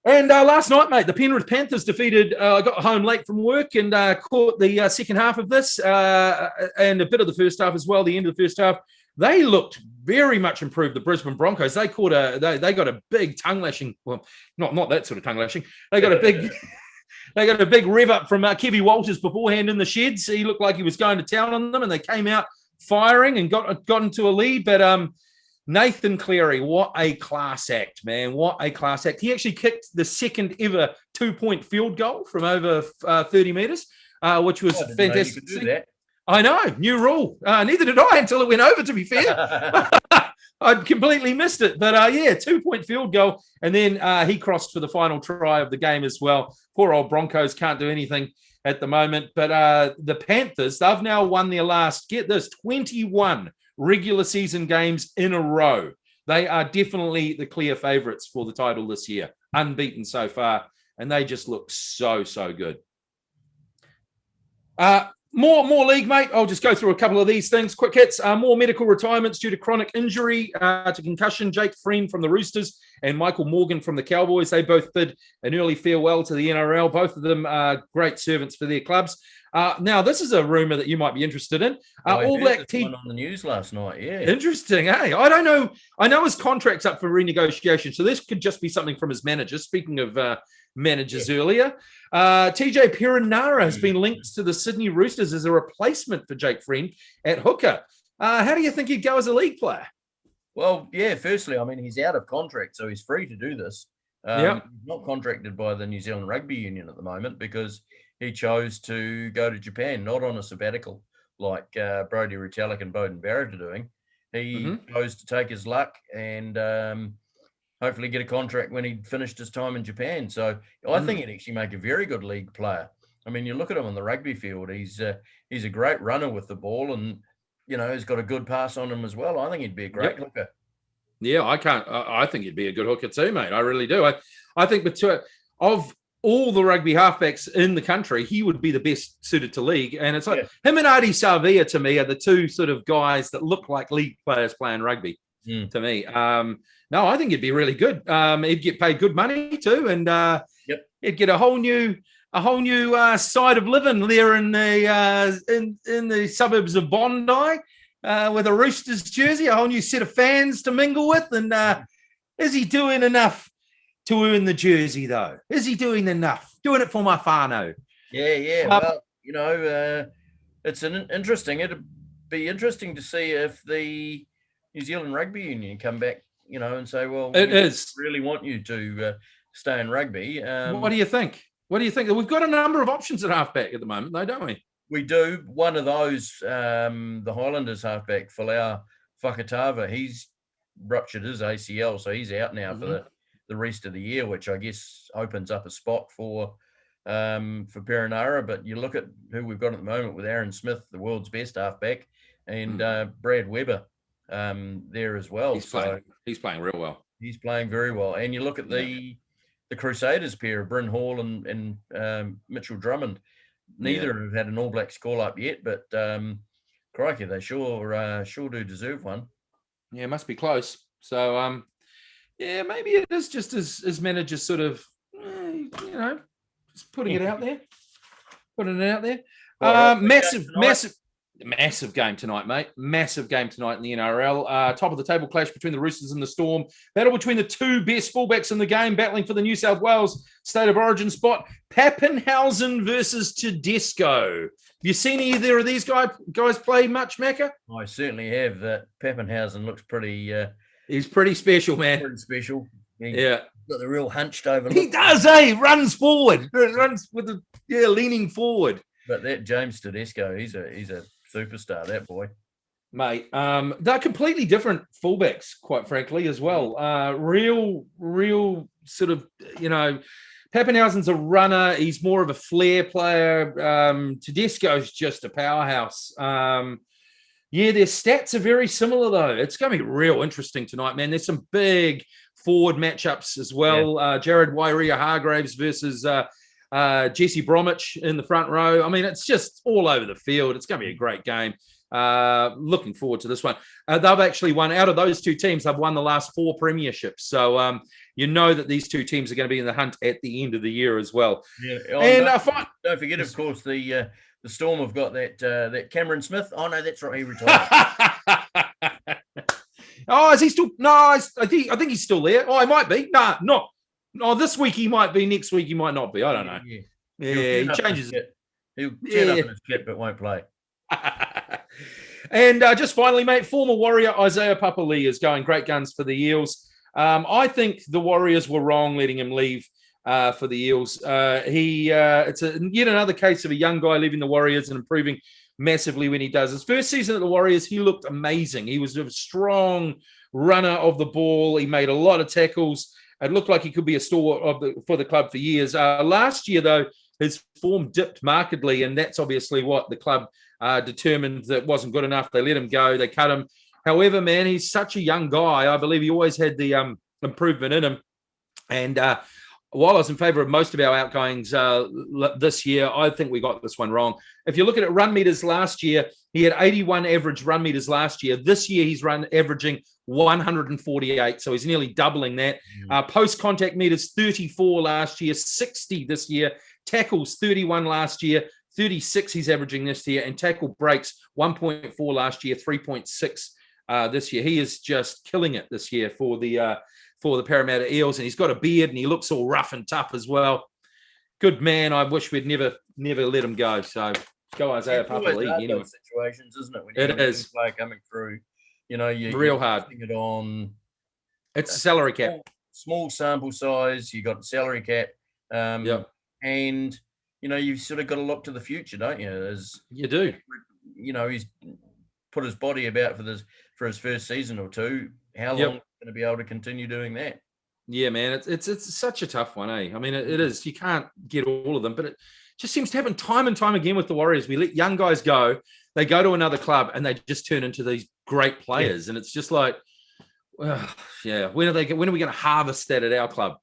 And last night, mate, the Penrith Panthers defeated, I got home late from work and caught the second half of this and a bit of the first half as well, the end of the first half. They looked very much improved, the Brisbane Broncos. They got a big tongue lashing. Well, not that sort of tongue lashing. They got a big rev up from Kevy Walters beforehand in the sheds. He looked like he was going to town on them and they came out firing and got into a lead. But Nathan Cleary, what a class act, man. What a class act. He actually kicked the second ever 2-point field goal from over 30 metres, which was fantastic. You could do that. I know, new rule. Neither did I until it went over, to be fair. I'd completely missed it. But 2-point field goal. And then he crossed for the final try of the game as well. Poor old Broncos can't do anything at the moment. But the Panthers, they've now won their last, get this, 21 regular season games in a row. They are definitely the clear favourites for the title this year, unbeaten so far, and they just look so good. More league, mate. I'll just go through a couple of these things. Quick hits. More medical retirements due to chronic injury to concussion. Jake Friend from the Roosters and Michael Morgan from the Cowboys. They both bid an early farewell to the NRL. Both of them are great servants for their clubs. Now, this is a rumor that you might be interested in. All Black T on the news last night. Yeah, interesting. Hey, I don't know. I know his contract's up for renegotiation, so this could just be something from his manager. Speaking of managers earlier, TJ Perenara has been linked to the Sydney Roosters as a replacement for Jake Friend at hooker. How do you think he'd go as a league player? Well, yeah. Firstly, I mean, he's out of contract, so he's free to do this. He's not contracted by the New Zealand Rugby Union at the moment because he chose to go to Japan, not on a sabbatical like Brodie Retallick and Beauden Barrett are doing. He chose to take his luck and hopefully get a contract when he'd finished his time in Japan. So I think he'd actually make a very good league player. I mean, you look at him on the rugby field, he's a great runner with the ball and, he's got a good pass on him as well. I think he'd be a great hooker. Yeah, I think he'd be a good hooker too, mate. I really do. I think of all the rugby halfbacks in the country, he would be the best suited to league. And it's like him and Ardie Savia to me are the two sort of guys that look like league players playing rugby to me. No, I think he'd be really good. He'd get paid good money too. And he'd get a whole new side of living there in the suburbs of Bondi with a Roosters jersey, a whole new set of fans to mingle with. And is he doing enough to earn the jersey, though? Is he doing enough? Doing it for my whānau? Yeah. Well, it's interesting. It'd be interesting to see if the New Zealand Rugby Union come back, and say, well, we really want you to stay in rugby. What do you think? We've got a number of options at halfback at the moment, though, don't we? We do. One of those, the Highlanders halfback, Folau Fakatava, he's ruptured his ACL, so he's out now for the rest of the year, which I guess opens up a spot for Perenara. But you look at who we've got at the moment with Aaron Smith, the world's best halfback, and Brad Weber there as well. He's playing real well. He's playing very well. And you look at the Crusaders pair of Bryn Hall and Mitchell Drummond. Neither have had an All Blacks call up yet, but crikey, they sure do deserve one. Yeah, it must be close. So maybe it is just as managers sort of just putting it out there. Putting it out there. Massive game tonight, mate. Massive game tonight in the NRL. Top of the table clash between the Roosters and the Storm. Battle between the two best fullbacks in the game, battling for the New South Wales State of Origin spot. Pappenhausen versus Tedesco. Have you seen either of these guys play much, Macca? I certainly have. That Pappenhausen looks pretty... he's pretty special, man. Pretty special. Yeah. Got the real hunched over look. He does, eh? Runs forward. Runs with the leaning forward. But that James Tedesco, he's a superstar, that boy. Mate, they're completely different fullbacks, quite frankly, as well. Real sort of, Pappenhausen's a runner. He's more of a flair player. Tedesco's just a powerhouse. Their stats are very similar, though. It's going to be real interesting tonight, man. There's some big forward matchups as well. Yeah. Jared Waerea-Hargreaves versus Jesse Bromwich in the front row. I mean, it's just all over the field. It's going to be a great game. Looking forward to this one. They've actually won, out of those two teams, they've won the last 4 premierships. So you know that these two teams are going to be in the hunt at the end of the year as well. Yeah. And don't forget, of course, the Storm have got that Cameron Smith. Oh no, that's right, he retired. Oh, is he still? No, I think he's still there. Oh, he might be. Nah, not. No, this week he might be. Next week he might not be. I don't know. Yeah, he changes it. He'll turn up in his kit, but won't play. And just finally, mate, former Warrior Isaiah Papali is going great guns for the Eels. I think the Warriors were wrong letting him leave for the Eels. It's yet another case of a young guy leaving the Warriors and improving massively when he does. His first season at the Warriors, he looked amazing. He was a strong runner of the ball. He made a lot of tackles. It looked like he could be a stalwart for the club for years. Last year, though, his form dipped markedly, and that's obviously what the club determined that wasn't good enough. They let him go. They cut him. However, man, he's such a young guy. I believe he always had the improvement in him. And while I was in favour of most of our outgoings this year, I think we got this one wrong. If you look at it, run meters last year, he had 81 average run meters last year. This year, he's averaging 148, so he's nearly doubling that. Post-contact meters, 34 last year, 60 this year. Tackles, 31 last year, 36 he's averaging this year. And tackle breaks, 1.4 last year, 3.6 this year. He is just killing it this year for the Parramatta Eels, and he's got a beard and he looks all rough and tough as well. Good man. I wish we'd never let him go. So go Isaiah Papali. Anyway, situations, isn't it? When it is player coming through. You real hard. It on. It's a salary cap. Small sample size. You got the salary cap. And you've sort of got to look to the future, don't you? You do. He's put his body about for his first season or two. How long is he going to be able to continue doing that? Yeah, man, it's such a tough one, eh? I mean, it is. You can't get all of them, but it just seems to happen time and time again with the Warriors. We let young guys go, they go to another club, and they just turn into these great players. And it's just like, when are we going to harvest that at our club?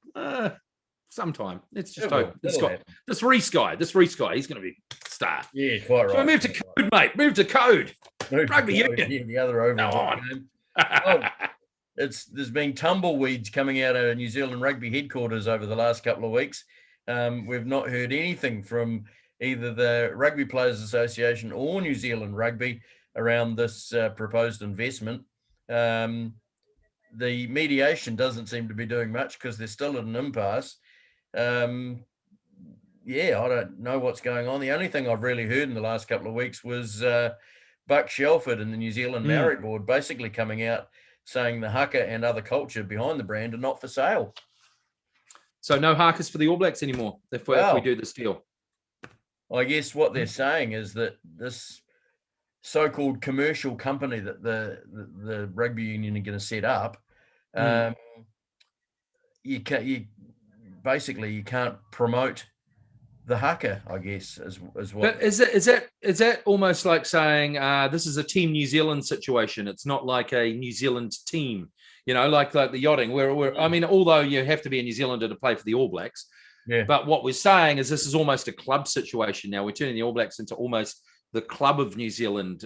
Sometime. Let's just hope. This Reese guy, he's going to be a star. Yeah, quite right. So move to Code, mate. Move to Code. Rugby Union. Yeah, the other overall game. There's been tumbleweeds coming out of New Zealand Rugby headquarters over the last couple of weeks. We've not heard anything from either the Rugby Players Association or New Zealand Rugby around this proposed investment. The mediation doesn't seem to be doing much because they're still at an impasse. I don't know what's going on. The only thing I've really heard in the last couple of weeks was Buck Shelford and the New Zealand Maori Board basically coming out saying the haka and other culture behind the brand are not for sale. So no hakas for the All Blacks anymore if we do this deal. I guess what they're saying is that this so-called commercial company that the rugby union are going to set up, you can't promote the haka, I guess, is what. But is that almost like saying this is a Team New Zealand situation? It's not like a New Zealand team, like the yachting, where I mean, although you have to be a New Zealander to play for the All Blacks, but what we're saying is this is almost a club situation now. We're turning the All Blacks into almost the club of New Zealand.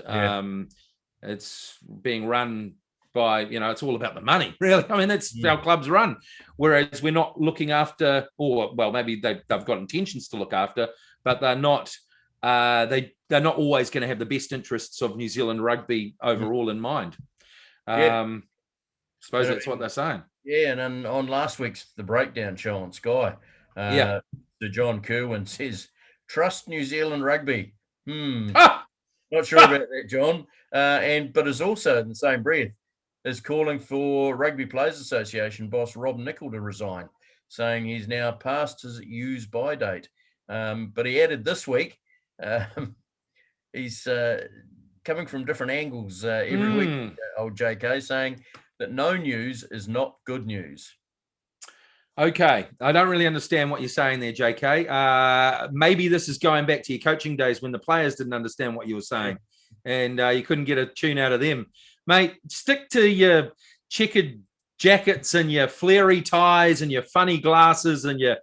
It's being run by, it's all about the money, really. I mean, that's how clubs run. Whereas we're not looking after, or well, maybe they've got intentions to look after, but they're not. They're not always going to have the best interests of New Zealand rugby overall in mind. I suppose that's what they're saying. Yeah, and then on last week's The Breakdown show on Sky, Sir John Kerwin says, "Trust New Zealand rugby." Not sure about that, John. But is also in the same breath is calling for Rugby Players Association boss Rob Nichol to resign, saying he's now past his use-by date. But he added this week, he's coming from different angles every week, old JK, saying that no news is not good news. Okay, I don't really understand what you're saying there, JK. Maybe this is going back to your coaching days when the players didn't understand what you were saying, and you couldn't get a tune out of them. Mate, stick to your checkered jackets and your flary ties and your funny glasses and your,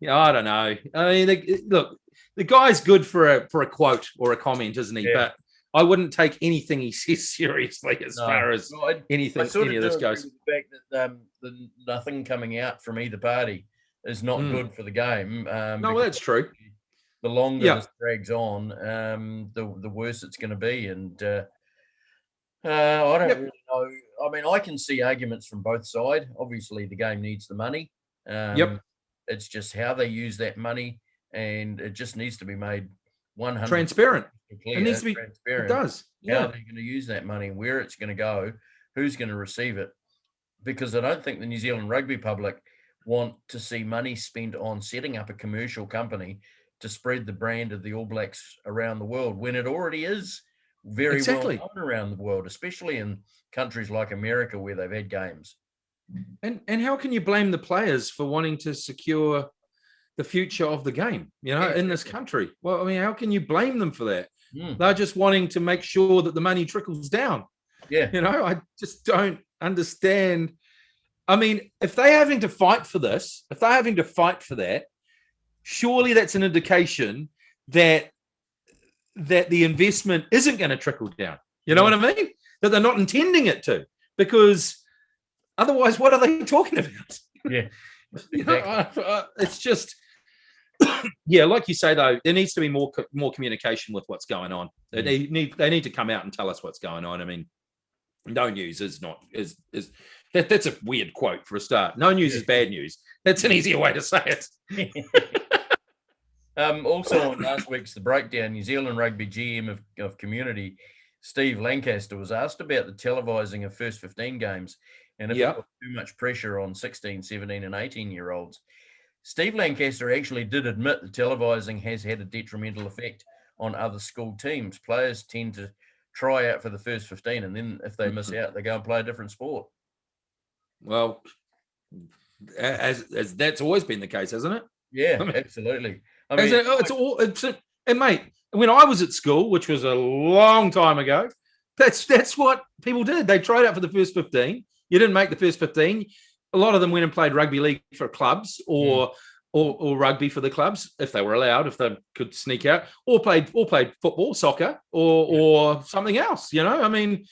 I don't know. I mean, look, the guy's good for a quote or a comment, isn't he? But I wouldn't take anything he says seriously as far as anything any of this goes. The fact that the nothing coming out from either party is not good for the game. No, that's true. The longer this drags on, the worse it's going to be. And I don't really know. I mean, I can see arguments from both sides. Obviously, the game needs the money. It's just how they use that money, and it just needs to be made 100% transparent. Clear, it needs to be transparent. It does. How they're going to use that money, where it's going to go, who's going to receive it. Because I don't think the New Zealand rugby public want to see money spent on setting up a commercial company to spread the brand of the All Blacks around the world when it already is very well known around the world, especially in countries like America where they've had games. And how can you blame the players for wanting to secure the future of the game, in this country? Well, I mean, how can you blame them for that? They're just wanting to make sure that the money trickles down. I just don't understand. I mean, if they're having to fight for this, if they're having to fight for that, surely that's an indication that the investment isn't going to trickle down. You know what I mean? That they're not intending it to, because otherwise, what are they talking about? Yeah. It's just, like you say, though, there needs to be more communication with what's going on. They need to come out and tell us what's going on. I mean, no news is that's a weird quote for a start. No news is bad news. That's an easier way to say it. Also on last week's The Breakdown, New Zealand Rugby GM of Community, Steve Lancaster, was asked about the televising of first 15 games and if it was too much pressure on 16, 17 and 18-year-olds. Steve Lancaster actually did admit that televising has had a detrimental effect on other school teams. Players tend to try out for the first 15, and then if they miss out, they go and play a different sport. Well, as that's always been the case, hasn't it? Yeah, absolutely. I mean, and mate, when I was at school, which was a long time ago, that's what people did. They tried out for the first 15. You didn't make the first 15. A lot of them went and played rugby league for clubs or rugby for the clubs, if they were allowed, if they could sneak out, or played football, soccer, or something else. I mean,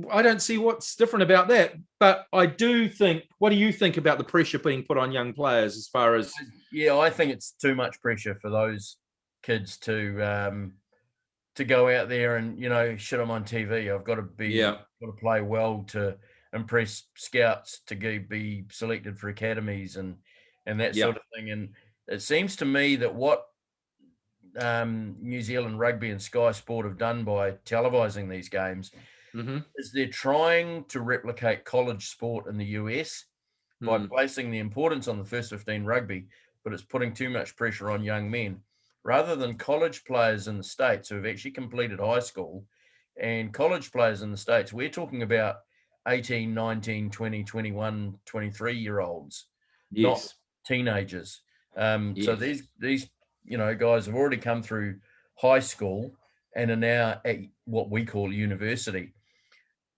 I don't see what's different about that. But I do think, what do you think about the pressure being put on young players as far as? Yeah, I think it's too much pressure for those kids to go out there and, shit them on TV. I've got to got to play well to impress scouts, to be selected for academies and that sort of thing. And it seems to me that what New Zealand Rugby and Sky Sport have done by televising these games is they're trying to replicate college sport in the US by placing the importance on the first 15 rugby, but it's putting too much pressure on young men. Rather than college players in the States who have actually completed high school and college players in the States, we're talking about 18, 19, 20, 21, 23-year-olds, not Yes. teenagers. So Yes. these guys have already come through high school and are now at what we call university.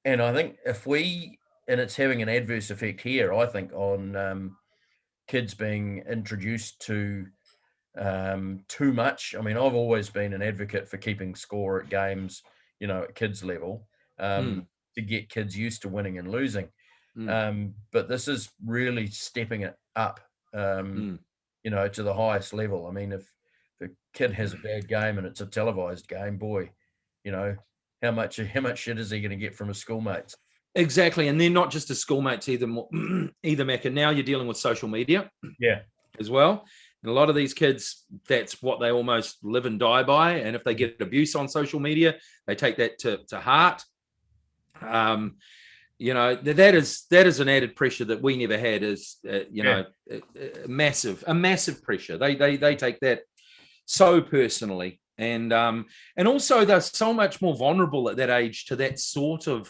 And I think and it's having an adverse effect here, I think, on kids being introduced to too much. I mean, I've always been an advocate for keeping score at games, at kids level, to get kids used to winning and losing. But this is really stepping it up, to the highest level. I mean, if the kid has a bad game and it's a televised game, boy, how much shit is he going to get from his schoolmates? Exactly, and they're not just his schoolmates either, Macca. Now you're dealing with social media, as well. And a lot of these kids, that's what they almost live and die by. And if they get abuse on social media, they take that to heart. That is an added pressure that we never had. Is a massive pressure. They take that so personally, and also they're so much more vulnerable at that age to that sort of.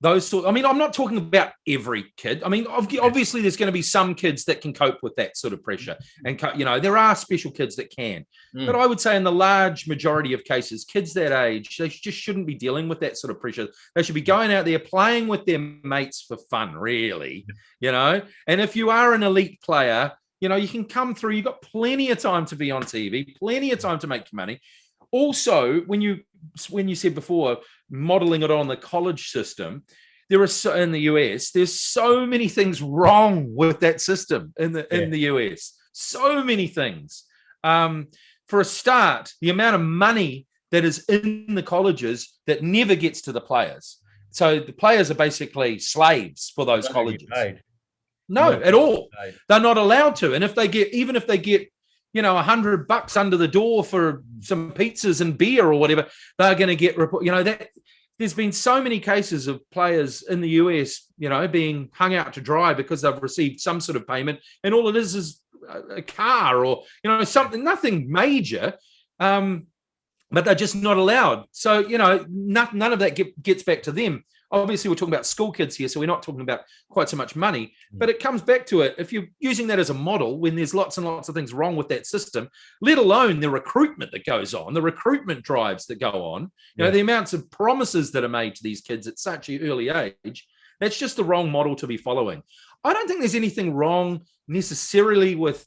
I mean, I'm not talking about every kid. I mean, obviously, there's going to be some kids that can cope with that sort of pressure. And, there are special kids that can. But I would say in the large majority of cases, kids that age, they just shouldn't be dealing with that sort of pressure. They should be going out there playing with their mates for fun, really, And if you are an elite player, you can come through. You've got plenty of time to be on TV, plenty of time to make money. Also, when you said before, modeling it on the college system, in the US, there's so many things wrong with that system in the US. So many things. For a start, the amount of money that is in the colleges that never gets to the players. So the players are basically slaves for those colleges. No, at all. They're not allowed to. And if they get $100 under the door for some pizzas and beer or whatever, they're going to get that. There's been so many cases of players in the US, being hung out to dry because they've received some sort of payment, and all it is a car or something, nothing major, but they're just not allowed. So none of that gets back to them. Obviously, we're talking about school kids here, so we're not talking about quite so much money, but it comes back to it. If you're using that as a model, when there's lots and lots of things wrong with that system, let alone the recruitment that goes on, the recruitment drives that go on, the amounts of promises that are made to these kids at such an early age, that's just the wrong model to be following. I don't think there's anything wrong necessarily with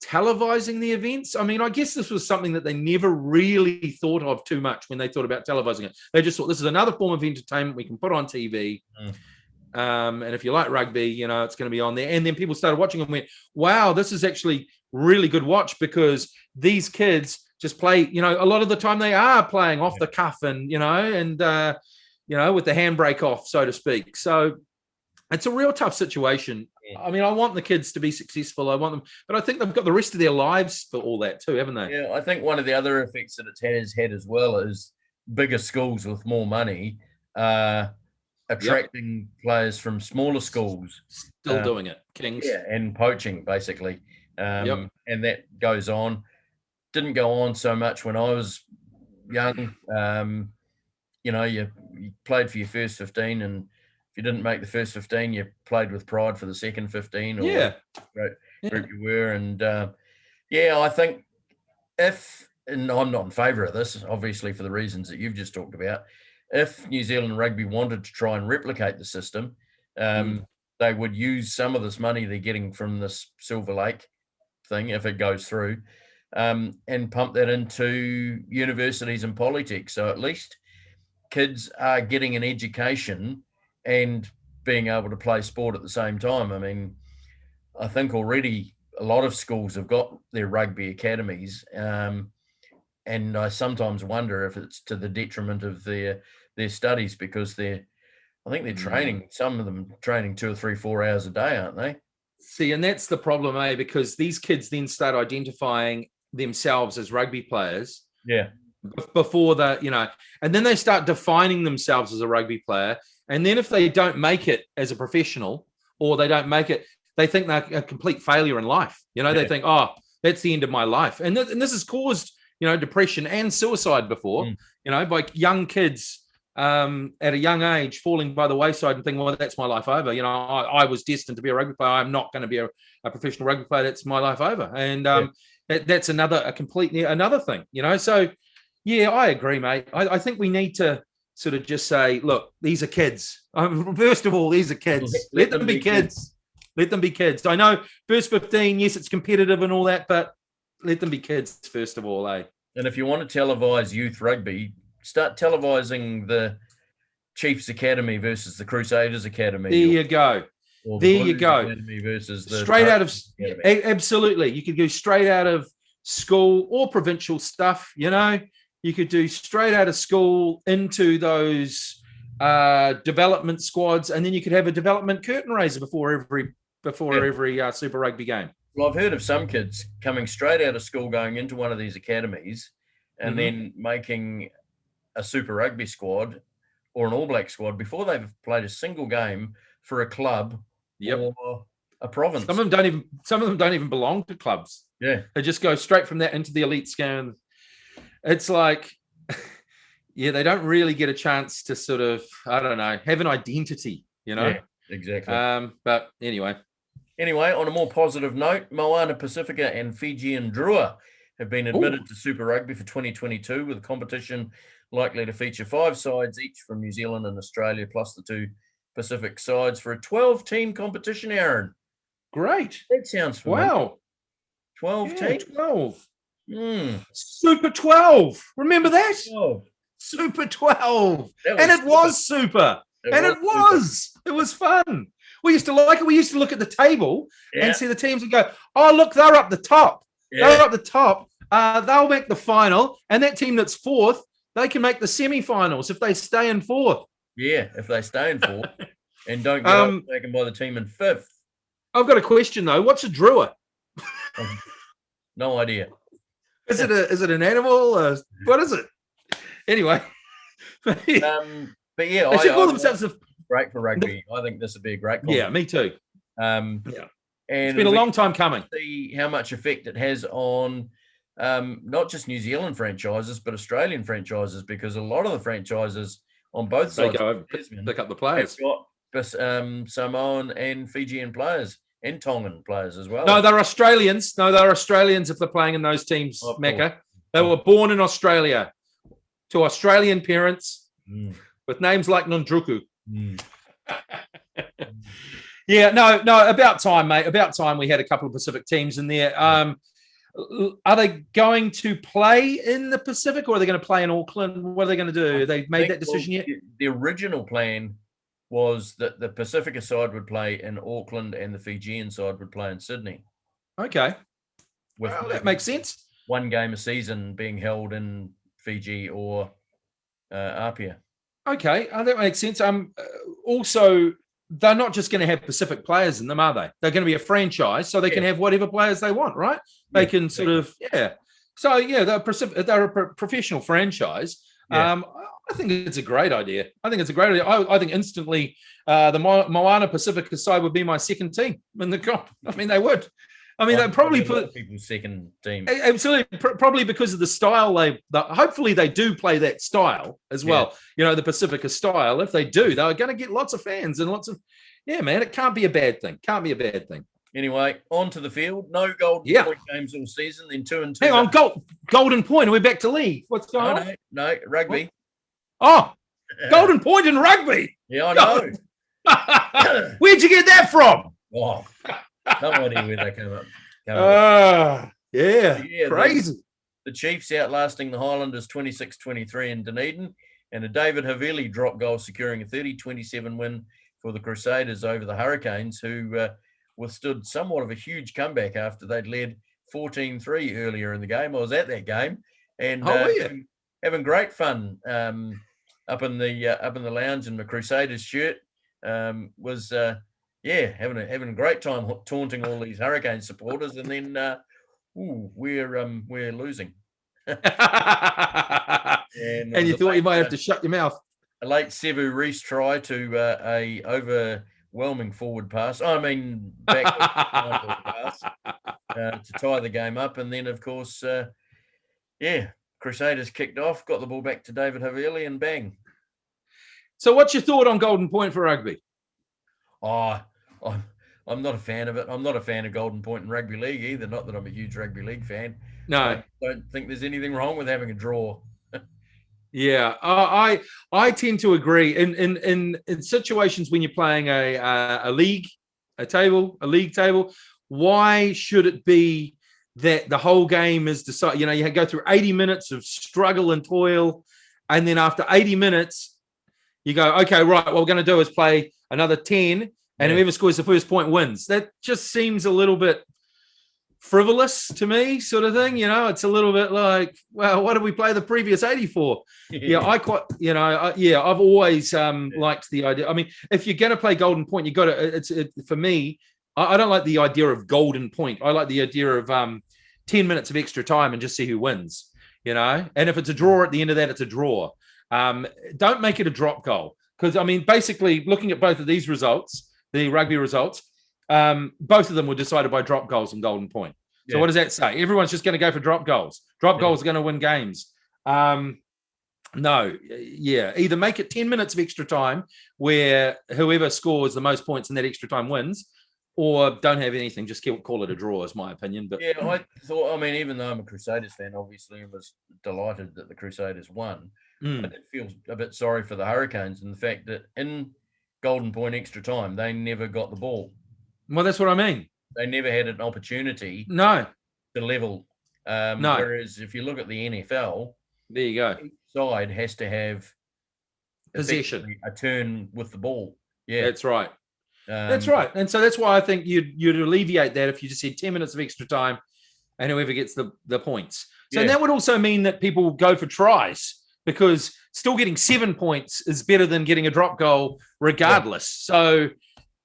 televising the events. I mean, I guess this was something that they never really thought of too much when they thought about televising it. They just thought this is another form of entertainment we can put on TV. And if you like rugby, it's going to be on there. And then people started watching and went, wow, this is actually really good watch, because these kids just play, a lot of the time they are playing off the cuff and, with the handbrake off, so to speak. So it's a real tough situation. I mean, I want the kids to be successful. I want them, but I think they've got the rest of their lives for all that too, haven't they? Yeah, I think one of the other effects that it has had as well is bigger schools with more money attracting players from smaller schools. Still doing it, Kings. Yeah, and poaching, basically. And that goes on. Didn't go on so much when I was young. You played for your first 15, and if you didn't make the first 15, you played with pride for the second 15 or group you were. And I think and I'm not in favour of this, obviously, for the reasons that you've just talked about, if New Zealand Rugby wanted to try and replicate the system, they would use some of this money they're getting from this Silver Lake thing, if it goes through, and pump that into universities and polytechs. So at least kids are getting an education and being able to play sport at the same time. I mean, I think already a lot of schools have got their rugby academies, and I sometimes wonder if it's to the detriment of their studies, because I think they're training, some of them training 2 or 3, 4 hours a day, aren't they? See, and that's the problem, because these kids then start identifying themselves as rugby players. Yeah. Before and then they start defining themselves as a rugby player. And then if they don't make it as a professional, or they don't make it, they think they're a complete failure in life. They think, oh, that's the end of my life. And this has caused depression and suicide before, by young kids at a young age falling by the wayside and thinking, well, that's my life over. I was destined to be a rugby player. I'm not going to be a professional rugby player. That's my life over. And that's another thing, So, yeah, I agree, mate. I think we need to sort of just say, look, these are kids. First of all, these are kids. Let them be kids. Let them be kids. I know first 15, yes, it's competitive and all that, but let them be kids first of all, eh? And if you want to televise youth rugby, start televising the Chiefs Academy versus the Crusaders Academy. There you go. Or there you go. Academy versus the straight out of Academy. Absolutely. You could go straight out of school or provincial stuff, You could do straight out of school into those development squads, and then you could have a development curtain raiser before every Super Rugby game. Well, I've heard of some kids coming straight out of school, going into one of these academies, and then making a Super Rugby squad or an All Black squad before they've played a single game for a club or a province. Some of them don't even belong to clubs. Yeah, they just go straight from that into the elite scan. It's like, they don't really get a chance to sort of, I don't know, have an identity, Yeah, exactly. But anyway, on a more positive note, Moana Pacifica and Fijian Drua have been admitted to Super Rugby for 2022, with the competition likely to feature 5 sides each from New Zealand and Australia, plus the 2 Pacific sides for a 12-team competition, Aaron. Great. That sounds familiar. Wow. 12 teams? 12. Super 12. Remember that? 12. Super 12. And it was super. It was fun. We used to like it. We used to look at the table and see the teams and go, oh, look, they're up the top. Yeah. They're up the top. They'll make the final. And that team that's 4th, they can make the semi-finals if they stay in 4th. Yeah, if they stay in 4th and don't get taken by the team in 5th. I've got a question, though. What's a drua? No idea. Is it an animal? What is it? Anyway. But yeah, they should call themselves great for rugby. I think this would be a great competition. Yeah, me too. And it's been a long time coming. See how much effect it has on not just New Zealand franchises, but Australian franchises, because a lot of the franchises on both sides pick up the players. Have got Samoan and Fijian players and Tongan players as well. No, they're Australians. If they're playing in those teams, Macca. They were born in Australia to Australian parents with names like Nundruku. Yeah, no, about time, mate. About time we had a couple of Pacific teams in there. Are they going to play in the Pacific, or are they going to play in Auckland? What are they going to do? Have they made that decision yet? The original plan was that the Pacifica side would play in Auckland and the Fijian side would play in Sydney. Okay. Well, that makes sense. One game a season being held in Fiji or Apia. Okay, that makes sense. Also, they're not just going to have Pacific players in them, are they? They're going to be a franchise, so they can have whatever players they want, right? They can sort of, So, they're a professional franchise. Yeah. I think it's a great idea. I think instantly the Moana Pacifica side would be my second team in the comp. I mean, they would. I mean, they probably put people's second team. Absolutely, probably because of the style. Hopefully they do play that style as well. The Pacifica style. If they do, they're going to get lots of fans and lots of. Yeah, man, it can't be a bad thing. Anyway, on to the field. No golden point games all season. Then 2 and 2. Hang on, golden point. Are we back to league? What's going on? No, rugby. Oh, golden point in rugby. Yeah, I know. Where'd you get that from? Oh, no idea where they came up. Crazy. The Chiefs outlasting the Highlanders 26-23 in Dunedin, and a David Havili drop goal securing a 30-27 win for the Crusaders over the Hurricanes, who withstood somewhat of a huge comeback after they'd led 14-3 earlier in the game. I was at that game and having great fun up in the lounge in the Crusaders shirt. Was having a great time taunting all these Hurricane supporters, and then we're losing. And you thought you might have to shut your mouth. A late Sevu Reece try to a overwhelming forward pass. I mean, back pass to tie the game up, and then of course Yeah, Crusaders kicked off, got the ball back to David Havili, and bang. So what's your thought on Golden Point for rugby? Oh, I'm not a fan of it. I'm not a fan of Golden Point in rugby league either. Not that I'm a huge rugby league fan. No. I don't think there's anything wrong with having a draw. Yeah, I tend to agree. In situations when you're playing a league, a league table, why should it be that the whole game is decided? You know, you go through 80 minutes of struggle and toil, and then after 80 minutes, you go, okay, right, what we're going to do is play another 10, and whoever scores the first point wins. That just seems a little bit frivolous to me, sort of thing. You know, it's a little bit like, well, what did we play the previous 80 for? Yeah, I quite, you know, I've always liked the idea. I mean, if you're going to play Golden Point, you got to, for me, I don't like the idea of Golden Point. I like the idea of 10 minutes of extra time and just see who wins, you know? And if it's a draw at the end of that, it's a draw. Don't make it a drop goal. Because, I mean, basically, looking at both of these results, the rugby results, both of them were decided by drop goals and Golden Point. So what does that say? Everyone's just going to go for drop goals. Drop goals are going to win games. No, either make it 10 minutes of extra time where whoever scores the most points in that extra time wins, or don't have anything. Just call it a draw, is my opinion. But yeah, I thought. I mean, even though I'm a Crusaders fan, obviously, I was delighted that the Crusaders won. I did feel a bit sorry for the Hurricanes and the fact that in Golden Point extra time, they never got the ball. Well, that's what I mean. They never had an opportunity to level. No. Whereas if you look at the NFL, there you go. Each side has to have possession, a turn with the ball. Yeah, that's right. That's right. And so that's why I think you'd alleviate that if you just said 10 minutes of extra time and whoever gets the points. So that would also mean that people go for tries, because still getting 7 points is better than getting a drop goal regardless. So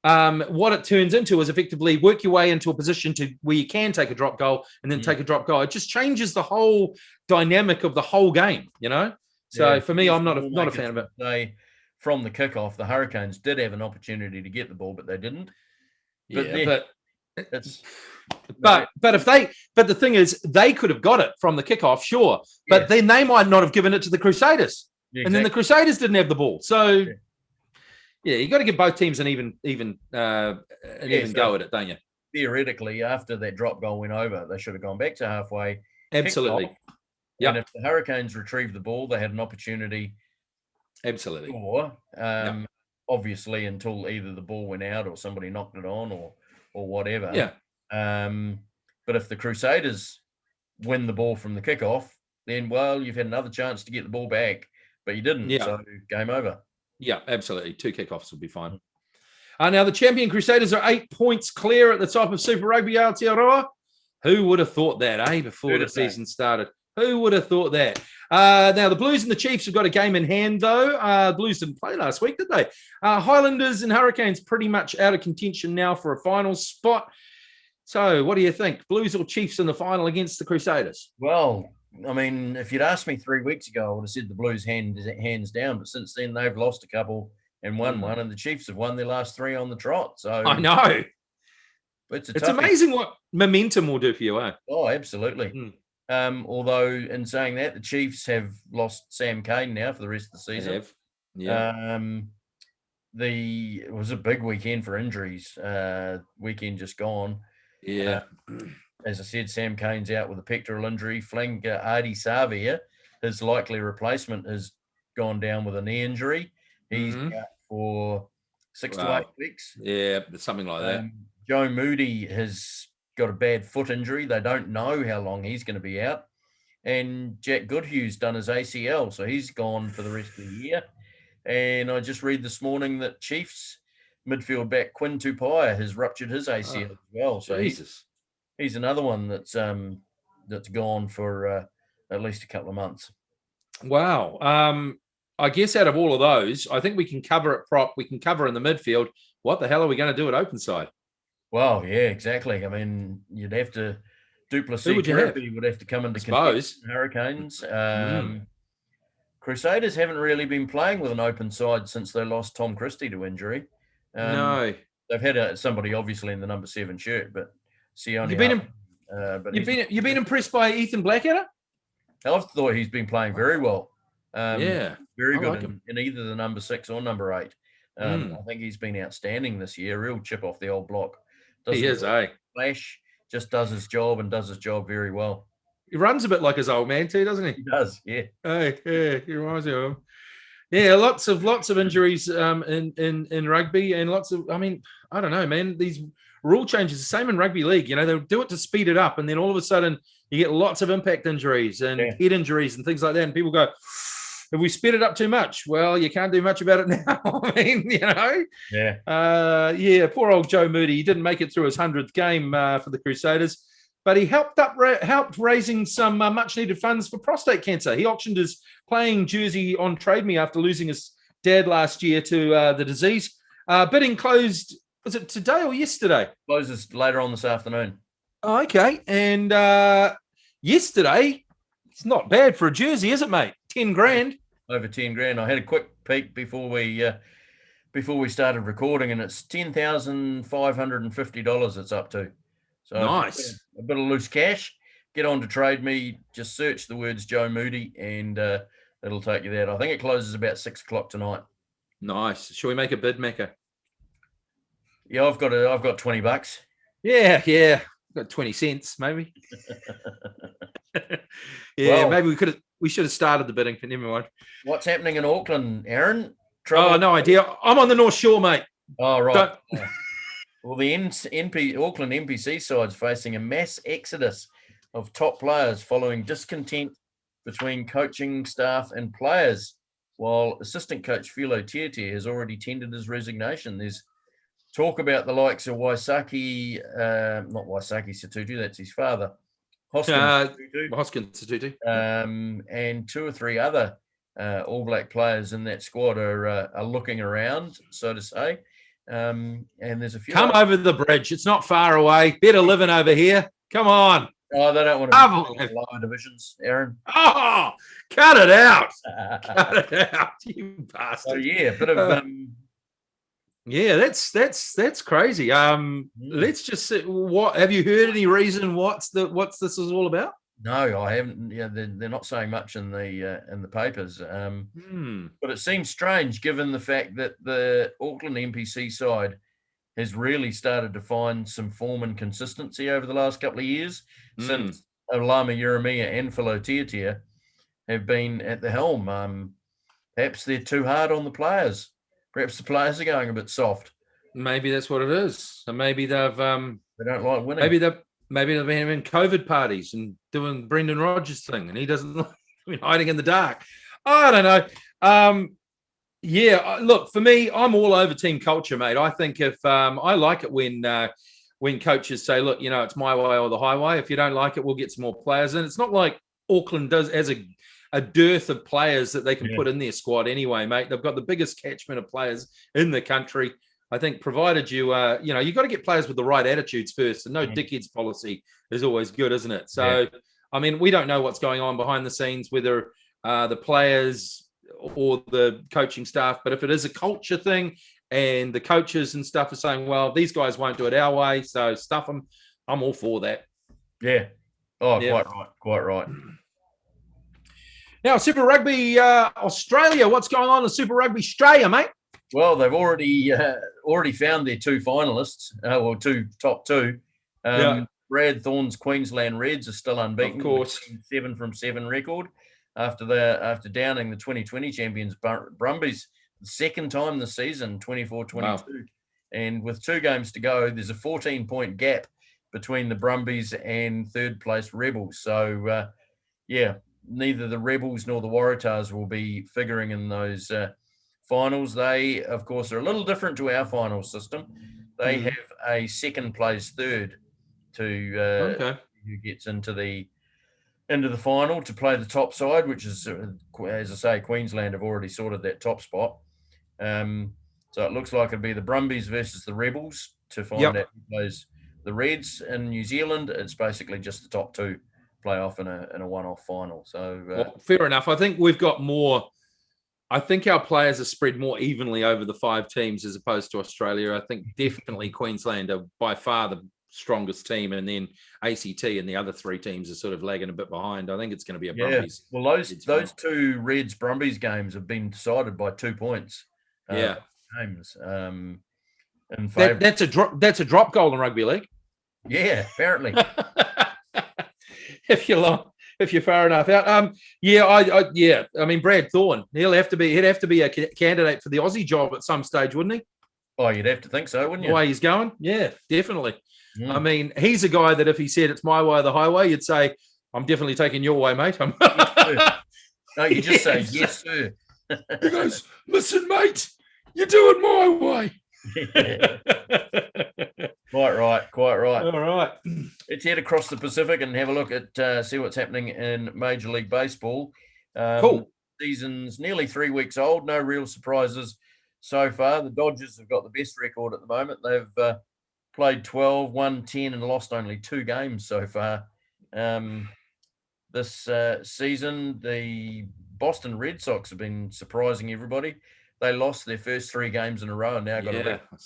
what it turns into is effectively work your way into a position where you can take a drop goal and then take a drop goal. It just changes the whole dynamic of the whole game, you know? So for me, I'm not a fan of it. From the kickoff, the Hurricanes did have an opportunity to get the ball, but they didn't. But the thing is, they could have got it from the kickoff, sure, but then they might not have given it to the Crusaders, and then the Crusaders didn't have the ball. So you got to give both teams an even go at it, don't you? Theoretically, after that drop goal went over, they should have gone back to halfway. Absolutely. Yeah. And if the Hurricanes retrieved the ball, they had an opportunity. Absolutely. Or obviously until either the ball went out or somebody knocked it on or whatever. Yeah. But if the Crusaders win the ball from the kickoff, then you've had another chance to get the ball back, but you didn't. So game over. Yeah, absolutely. 2 kickoffs will be fine. Now the champion Crusaders are 8 points clear at the top of Super Rugby Aotearoa. Who would have thought that, before the season started? Who would have thought that? Now, the Blues and the Chiefs have got a game in hand, though. Blues didn't play last week, did they? Highlanders and Hurricanes pretty much out of contention now for a final spot. So, what do you think? Blues or Chiefs in the final against the Crusaders? Well, I mean, if you'd asked me 3 weeks ago, I would have said the Blues hands down. But since then, they've lost a couple and won one, and the Chiefs have won their last 3 on the trot. So I know. It's amazing what momentum will do for you, eh? Oh, absolutely. Although, in saying that, the Chiefs have lost Sam Cane now for the rest of the season. They have. Yeah. It was a big weekend for injuries. Weekend just gone. Yeah. As I said, Sam Cane's out with a pectoral injury. Flanker Adi Savia, his likely replacement, has gone down with a knee injury. He's out for 6 to 8 weeks. Yeah, something like that. Joe Moody has got a bad foot injury. They don't know how long he's going to be out. And Jack Goodhue's done his ACL, so he's gone for the rest of the year. And I just read this morning that Chiefs midfield back Quinn Tupaia has ruptured his ACL as well. So he's another one that's gone for at least a couple of months. Wow. I guess out of all of those, I think we can cover at prop. We can cover in the midfield. What the hell are we going to do at open side? Well, yeah, exactly. I mean, you'd have to Duplessis would have to come into Hurricanes. Crusaders haven't really been playing with an open side since they lost Tom Christie to injury. No, they've had somebody obviously in the number 7 shirt, but Sione. You've been impressed by Ethan Blackadder? I've thought he's been playing very well. Yeah, Very I good like him. in either the number 6 or number 8. I think he's been outstanding this year. Real chip off the old block. He Doesn't is, really eh? flash, just does his job and does his job very well. He runs a bit like his old man too, doesn't he? He does, yeah. Hey, yeah, he reminds me of him. Yeah, lots of injuries in rugby, and lots of. I mean, I don't know, man. These rule changes, the same in rugby league. You know, they'll do it to speed it up, and then all of a sudden you get lots of impact injuries and head injuries and things like that. And people go, "Have we sped it up too much?" Well, you can't do much about it now. I mean, you know. Yeah. Poor old Joe Moody. He didn't make it through his 100th game for the Crusaders. But he helped raising some much needed funds for prostate cancer. He auctioned his playing jersey on Trade Me after losing his dad last year to the disease. Bidding closed, was it today or yesterday? Closes later on this afternoon. Oh, okay. And yesterday, it's not bad for a jersey, is it, mate? 10 grand. Over 10 grand. I had a quick peek before we started recording, and it's $10,550 it's up to. So nice. A bit of loose cash. Get on to Trade Me. Just search the words Joe Moody, and it'll take you there. I think it closes about 6 o'clock tonight. Nice. Shall we make a bid, Macca? Yeah, I've got $20. Yeah. Got 20 cents, maybe. Yeah, well, maybe we should have started the bidding, but never mind. What's happening in Auckland, Aaron? Oh, no idea. I'm on the North Shore, mate. Oh, right. Well, the Auckland NPC side's facing a mass exodus of top players following discontent between coaching staff and players, while assistant coach Philo Tiatia has already tendered his resignation. There's talk about the likes of not Waisake Satutu, that's his father, Hoskins Satutu, and 2 or 3 other All Black players in that squad are looking around, so to say. And there's a few. Come over the bridge. It's not far away. Better living over here. Come on. Oh, they don't want to be lower divisions, Aaron. Oh, cut it out. Cut it out, you bastard. Oh, yeah, bit of yeah, that's crazy. Let's just see, what have you heard any reason what's this is all about? No, I haven't. Yeah, they're not saying much in the papers. But it seems strange given the fact that the Auckland NPC side has really started to find some form and consistency over the last couple of years since Olama Yeremia and Philo Tiatia have been at the helm. Perhaps they're too hard on the players. Perhaps the players are going a bit soft. Maybe that's what it is. And maybe they don't like winning. Maybe they've been having COVID parties and doing Brendan Rodgers thing, and he doesn't like hiding in the dark. I don't know. Yeah, look, for me, I'm all over team culture, mate. I think if I like it when coaches say, look, it's my way or the highway. If you don't like it, we'll get some more players. And it's not like Auckland does as a dearth of players that they can put in their squad anyway, mate. They've got the biggest catchment of players in the country. I think provided you got to get players with the right attitudes first, and no dickheads policy is always good, isn't it? So, I mean, we don't know what's going on behind the scenes, whether the players or the coaching staff, but if it is a culture thing and the coaches and stuff are saying, well, these guys won't do it our way, so stuff them, I'm all for that. Yeah. Oh, yeah. Quite right. Now, Super Rugby Australia, what's going on in Super Rugby Australia, mate? Well, they've already found their 2 finalists, top 2. Brad Thorne's Queensland Reds are still unbeaten. Of course. 7 from 7 record after downing the 2020 champions Brumbies the second time this season, 24-22. Wow. And with 2 games to go, there's a 14-point gap between the Brumbies and third-place Rebels. So, neither the Rebels nor the Waratahs will be figuring in those finals. They, of course, are a little different to our final system. They have a second-place third who gets into the final to play the top side, which is, as I say, Queensland have already sorted that top spot. So it looks like it'll be the Brumbies versus the Rebels to find out who plays the Reds. In New Zealand, it's basically just the top 2 play off in a one-off final. So fair enough. I think we've got more. I think our players are spread more evenly over the 5 teams as opposed to Australia. I think definitely Queensland are by far strongest team, and then ACT and the other three teams are sort of lagging a bit behind. I think it's going to be a Brumbies. Well, those two Reds Brumbies games have been decided by 2 points. Games. In favour. That's a drop goal in rugby league. Yeah, apparently. If you're far enough out. I mean, Brad Thorne, he'd have to be a candidate for the Aussie job at some stage, wouldn't he? Oh, you'd have to think so, wouldn't you? The way he's going? Yeah, definitely. I mean, he's a guy that if he said it's my way or the highway, you'd say, I'm definitely taking your way, mate. No, you just say, yes, sir. He goes, listen, mate, you're doing my way. Quite right. All right. Let's head across the Pacific and have a look at see what's happening in Major League Baseball. Cool. Season's nearly 3 weeks old. No real surprises so far. The Dodgers have got the best record at the moment. They've played 12, won 10, and lost only 2 games so far. This season, the Boston Red Sox have been surprising everybody. They lost their first 3 games in a row and now got a record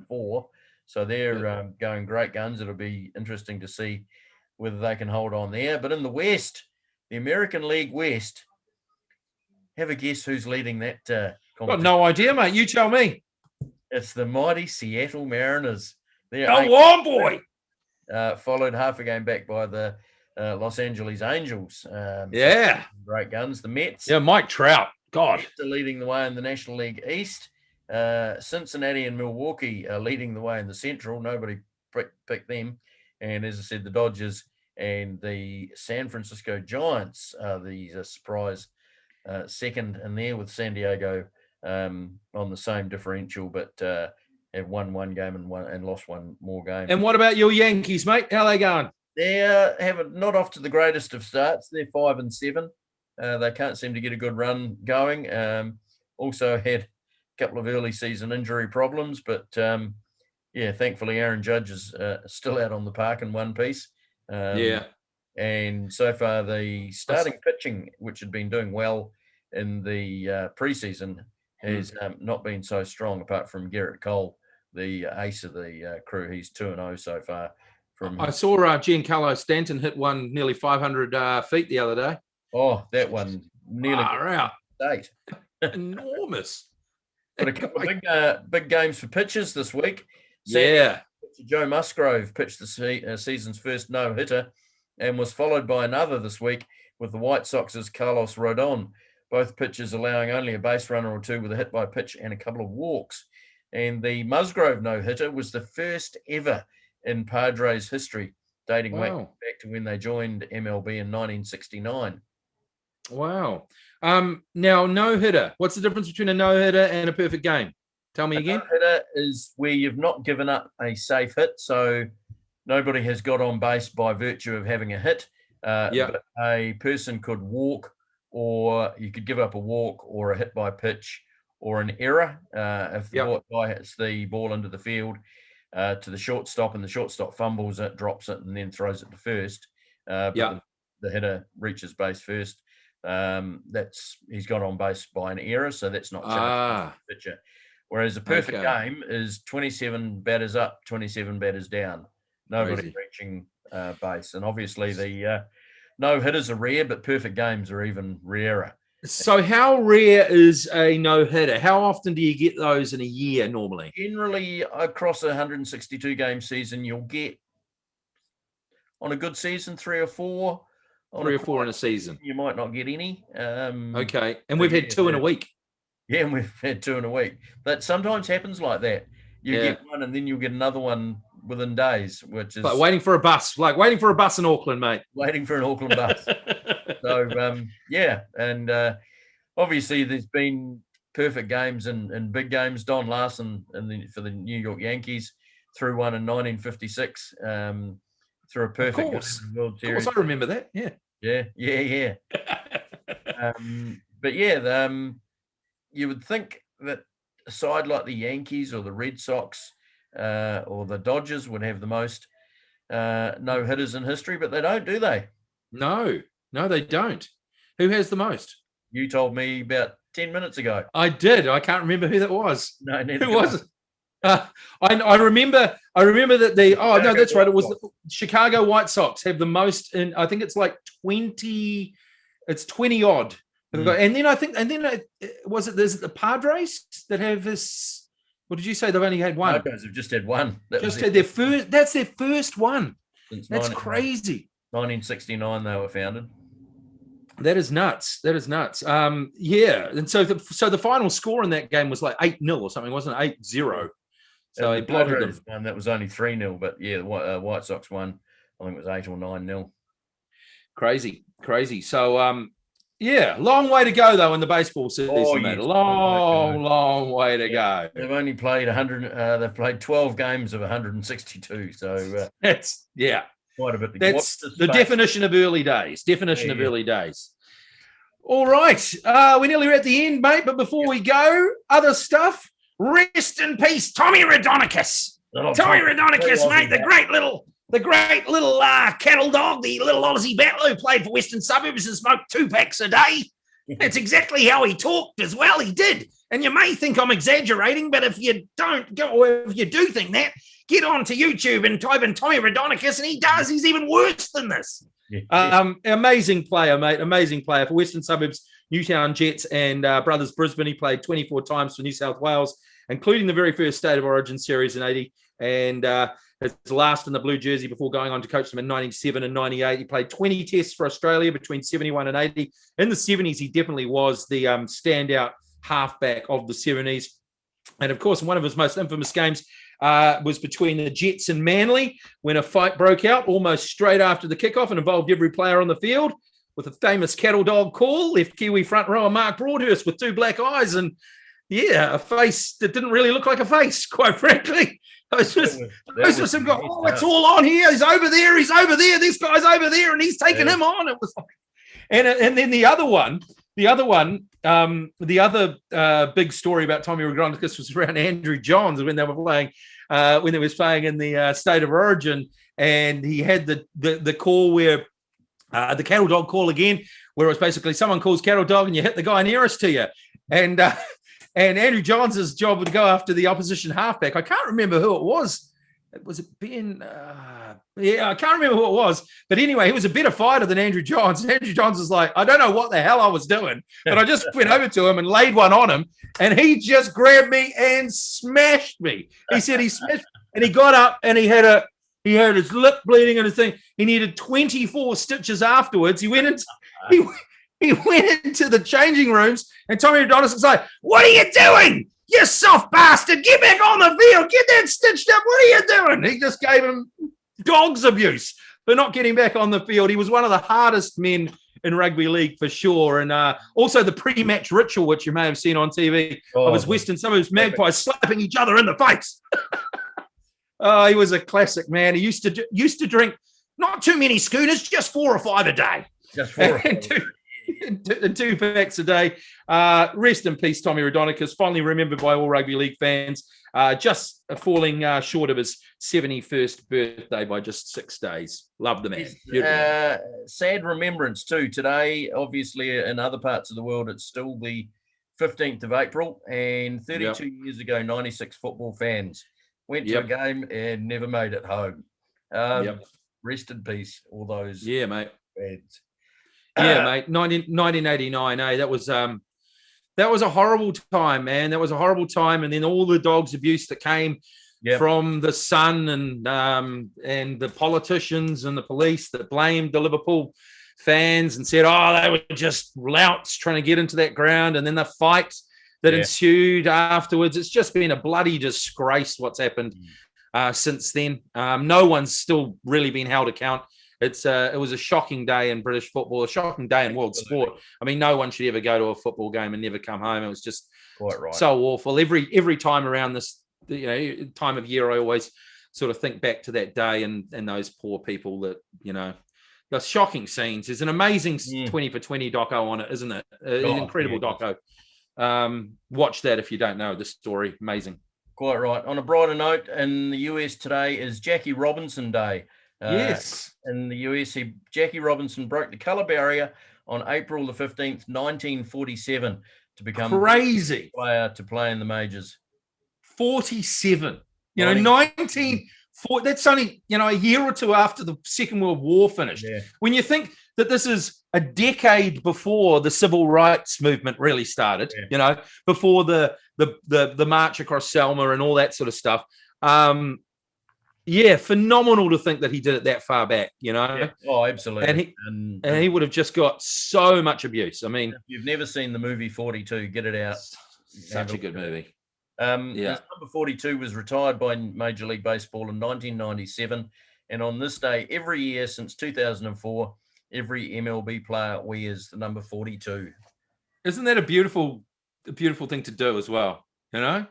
9-4. So they're going great guns. It'll be interesting to see whether they can hold on there. But in the West, the American League West, have a guess who's leading that competition? Got no idea, mate. You tell me. It's the mighty Seattle Mariners. Go on, boy. Followed half a game back by the Los Angeles Angels. Great guns. The Mets. Yeah, Mike Trout. God. Mets are leading the way in the National League East. Cincinnati and Milwaukee are leading the way in the Central. Nobody picked them. And as I said, the Dodgers and the San Francisco Giants are the surprise second in there, with San Diego on the same differential, but have won 1 game and lost 1 more game. And what about your Yankees, mate? How are they going? They're not off to the greatest of starts. They're 5-7. They can't seem to get a good run going. Also had a couple of early season injury problems, but thankfully Aaron Judge is still out on the park in one piece. And so far the starting pitching, which had been doing well in the preseason, has not been so strong, apart from Garrett Cole, the ace of the crew. He's 2-0 so far. I saw Giancarlo Stanton hit one nearly 500 feet the other day. Oh, that one nearly out. 8. Enormous. But a couple of big games for pitchers this week. Joe Musgrove pitched the season's first no-hitter and was followed by another this week with the White Sox's Carlos Rodon. Both pitchers allowing only a base runner or 2 with a hit by pitch and a couple of walks. And the Musgrove no-hitter was the first ever in Padres history, dating back to when they joined MLB in 1969. Wow. Now, no-hitter. What's the difference between a no-hitter and a perfect game? Tell me again. No-hitter is where you've not given up a safe hit, so nobody has got on base by virtue of having a hit. But a person could walk, or you could give up a walk or a hit by pitch or an error. If the guy hits the ball into the field to the shortstop and the shortstop fumbles it, drops it, and then throws it to first, the hitter reaches base first, he's got on base by an error, so that's not charged the pitcher. Whereas a perfect game is 27 batters up, 27 batters down. Nobody's reaching base. And obviously the no-hitters are rare, but perfect games are even rarer. So how rare is a no-hitter? How often do you get those in a year normally? Generally, across a 162-game season, you'll get, on a good season, 3 or 4. 3 or 4 in a season. You might not get any. And we've had 2 in a week. Yeah, and we've had 2 in a week. That sometimes happens like that. You get one and then you'll get another one within days, which is... Like waiting for a bus. Like waiting for a bus in Auckland, mate. Waiting for an Auckland bus. So, and obviously there's been perfect games and big games. Don Larson for the New York Yankees threw one in 1956 through a perfect game in the World Series. Of course, I remember that. Yeah. But you would think that a side like the Yankees or the Red Sox or the Dodgers would have the most no-hitters in history, but they don't, do they? No, they don't. Who has the most? You told me about 10 minutes ago. I did. I can't remember who that was. No, neither who was it? I remember that that's right. It was the Chicago White Sox have the most, and I think it's like 20. It's 20 odd. And then was it? There's the Padres that have this. What did you say? They've only had one. Padres have just had one. Just had their first. That's their first one. That's crazy. 1969 they were founded. That is nuts. Yeah. And so the final score in that game was like 8-0 or something, wasn't it? 8-0. So he blotted them. One that was only 3-0, but yeah, the White Sox won. I think it was 8 or 9-0. Crazy. So yeah, long way to go though in the baseball season, mate. Long way to go. They've only played 100. They've played 12 games of 162. So that's quite a bit. That's the definition of early days. Early days. All right, we're nearly at the end, mate. But before we go, other stuff. Rest in peace, Tommy Raudonikis. Tommy Raudonikis, mate, the great little cattle dog, the little Aussie battler who played for Western Suburbs and smoked 2 packs a day. That's exactly how he talked as well. He did. And you may think I'm exaggerating, but if you don't go, or if you do think that, get on to YouTube and type in Tommy Raudonikis, and he does. He's even worse than this. Amazing player, mate. Amazing player for Western Suburbs, Newtown Jets, and Brothers Brisbane. He played 24 times for New South Wales, including the very first State of Origin series in 80, and his last in the blue jersey before going on to coach them in 97 and 98. He played 20 tests for Australia between 71 and 80. In the 70s, he definitely was the standout halfback of the 70s. And of course, one of his most infamous games was between the Jets and Manly, when a fight broke out almost straight after the kickoff and involved every player on the field, with a famous cattle dog call, left Kiwi front rower Mark Broadhurst with 2 black eyes and, yeah, a face that didn't really look like a face, quite frankly. It's just him going, it's all on here. He's over there. This guy's over there, and he's taking him on. It was like, and then the other big story about Tommy Raudonikis was around Andrew Johns when they were playing, when they was playing in the State of Origin, and he had the call where the cattle dog call again, where it was basically someone calls cattle dog and you hit the guy nearest to you, and Andrew Johns' job would go after the opposition halfback. I can't remember who it was. Was it Ben? I can't remember who it was. But anyway, he was a better fighter than Andrew Johns. And Andrew Johns was like, I don't know what the hell I was doing, but I just went over to him and laid one on him. And he just grabbed me and smashed me. He said he smashed, and he got up and he had his lip bleeding and his thing. He needed 24 stitches afterwards. He went into the changing rooms, and Tommy Raudonikis was like, "What are you doing? You soft bastard! Get back on the field! Get that stitched up! What are you doing?" He just gave him dog's abuse for not getting back on the field. He was one of the hardest men in rugby league for sure. And also the pre-match ritual, which you may have seen on TV, of his Western Suburbs Magpies slapping each other in the face. Oh, he was a classic, man. He used to drink not too many schooners, just 4 or 5 a day. Just 4 or 5. And 2 packs a day. Rest in peace, Tommy Raudonikis, fondly remembered by all rugby league fans, just falling short of his 71st birthday by just 6 days. Love the man. Sad remembrance too. Today, obviously, in other parts of the world, it's still the 15th of April, and 32 years ago, 96 football fans went to a game and never made it home. Rest in peace, all those mate. fans. Yeah, mate. 1989. That was a horrible time, man. That was a horrible time. And then all the dogs abuse that came from the Sun and the politicians and the police that blamed the Liverpool fans and said, they were just louts trying to get into that ground. And then the fight that ensued afterwards. It's just been a bloody disgrace what's happened since then. No one's still really been held account. It was a shocking day in British football, a shocking day in world sport. I mean, no one should ever go to a football game and never come home. It was just so awful. Every time around this time of year, I always sort of think back to that day and those poor people that, the shocking scenes. There's an amazing 20 for 20 doco on it, isn't it? An incredible doco. Watch that if you don't know the story. Amazing. Quite right. On a brighter note, in the US today is Jackie Robinson Day. Yes. In the US, Jackie Robinson broke the colour barrier on April the 15th, 1947, to become crazy player to play in the majors. 47. 1940. That's only, a year or two after the Second World War finished. Yeah. When you think that this is a decade before the civil rights movement really started, before the march across Selma and all that sort of stuff. Phenomenal to think that he did it that far back, Yeah. Oh, absolutely. And he would have just got so much abuse. I mean, if you've never seen the movie 42, get it out. Such a good movie. Number 42 was retired by Major League Baseball in 1997. And on this day, every year since 2004, every MLB player wears the number 42. Isn't that a beautiful thing to do as well? Yeah.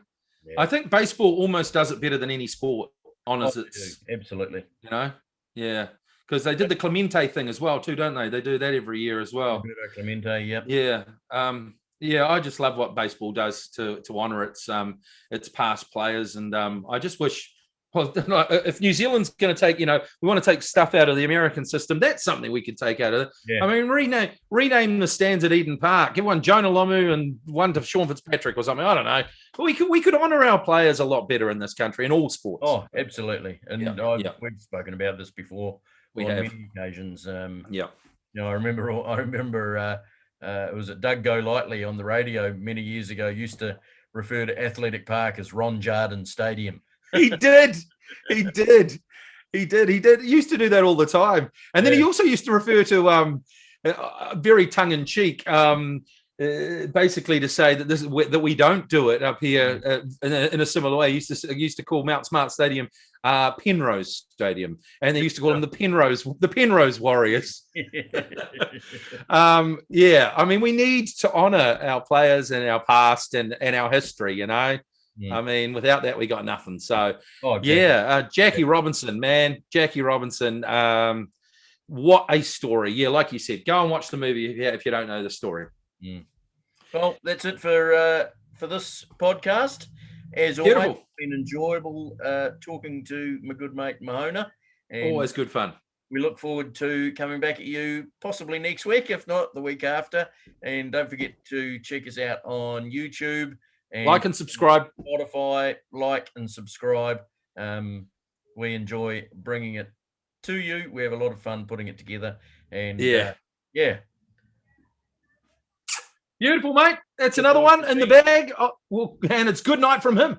I think baseball almost does it better than any sport. Absolutely. Because they did the Clemente thing as well too, don't they? They do that every year as well. Clemente, yep. Yeah. I just love what baseball does to honor its past players, and I just wish. Well, if New Zealand's going to take, we want to take stuff out of the American system. That's something we could take out of it. Yeah. I mean, rename the stands at Eden Park. Give one Jonah Lomu and one to Sean Fitzpatrick or something. I don't know. But we could honor our players a lot better in this country in all sports. Oh, absolutely. And we've spoken about this before. We have many occasions. I remember. It was Doug Golightly on the radio many years ago used to refer to Athletic Park as Ron Jardine Stadium. He did. He used to do that all the time. And then he also used to refer to very tongue-in-cheek, basically to say that that we don't do it up here in a similar way. He used to call Mount Smart Stadium Penrose Stadium, and they used to call them the Penrose Warriors. I mean, we need to honor our players and our past and our history, I mean, without that, we got nothing. So, Jackie Robinson, man. Jackie Robinson, what a story. Yeah, like you said, go and watch the movie if you don't know the story. Well, that's it for this podcast. As always, it's been enjoyable talking to my good mate Mahona. Always good fun. We look forward to coming back at you possibly next week, if not the week after. And don't forget to check us out on YouTube. And like and subscribe. Spotify, like and subscribe. We enjoy bringing it to you. We have a lot of fun putting it together. And beautiful, mate. That's another one in the bag. And it's good night from him.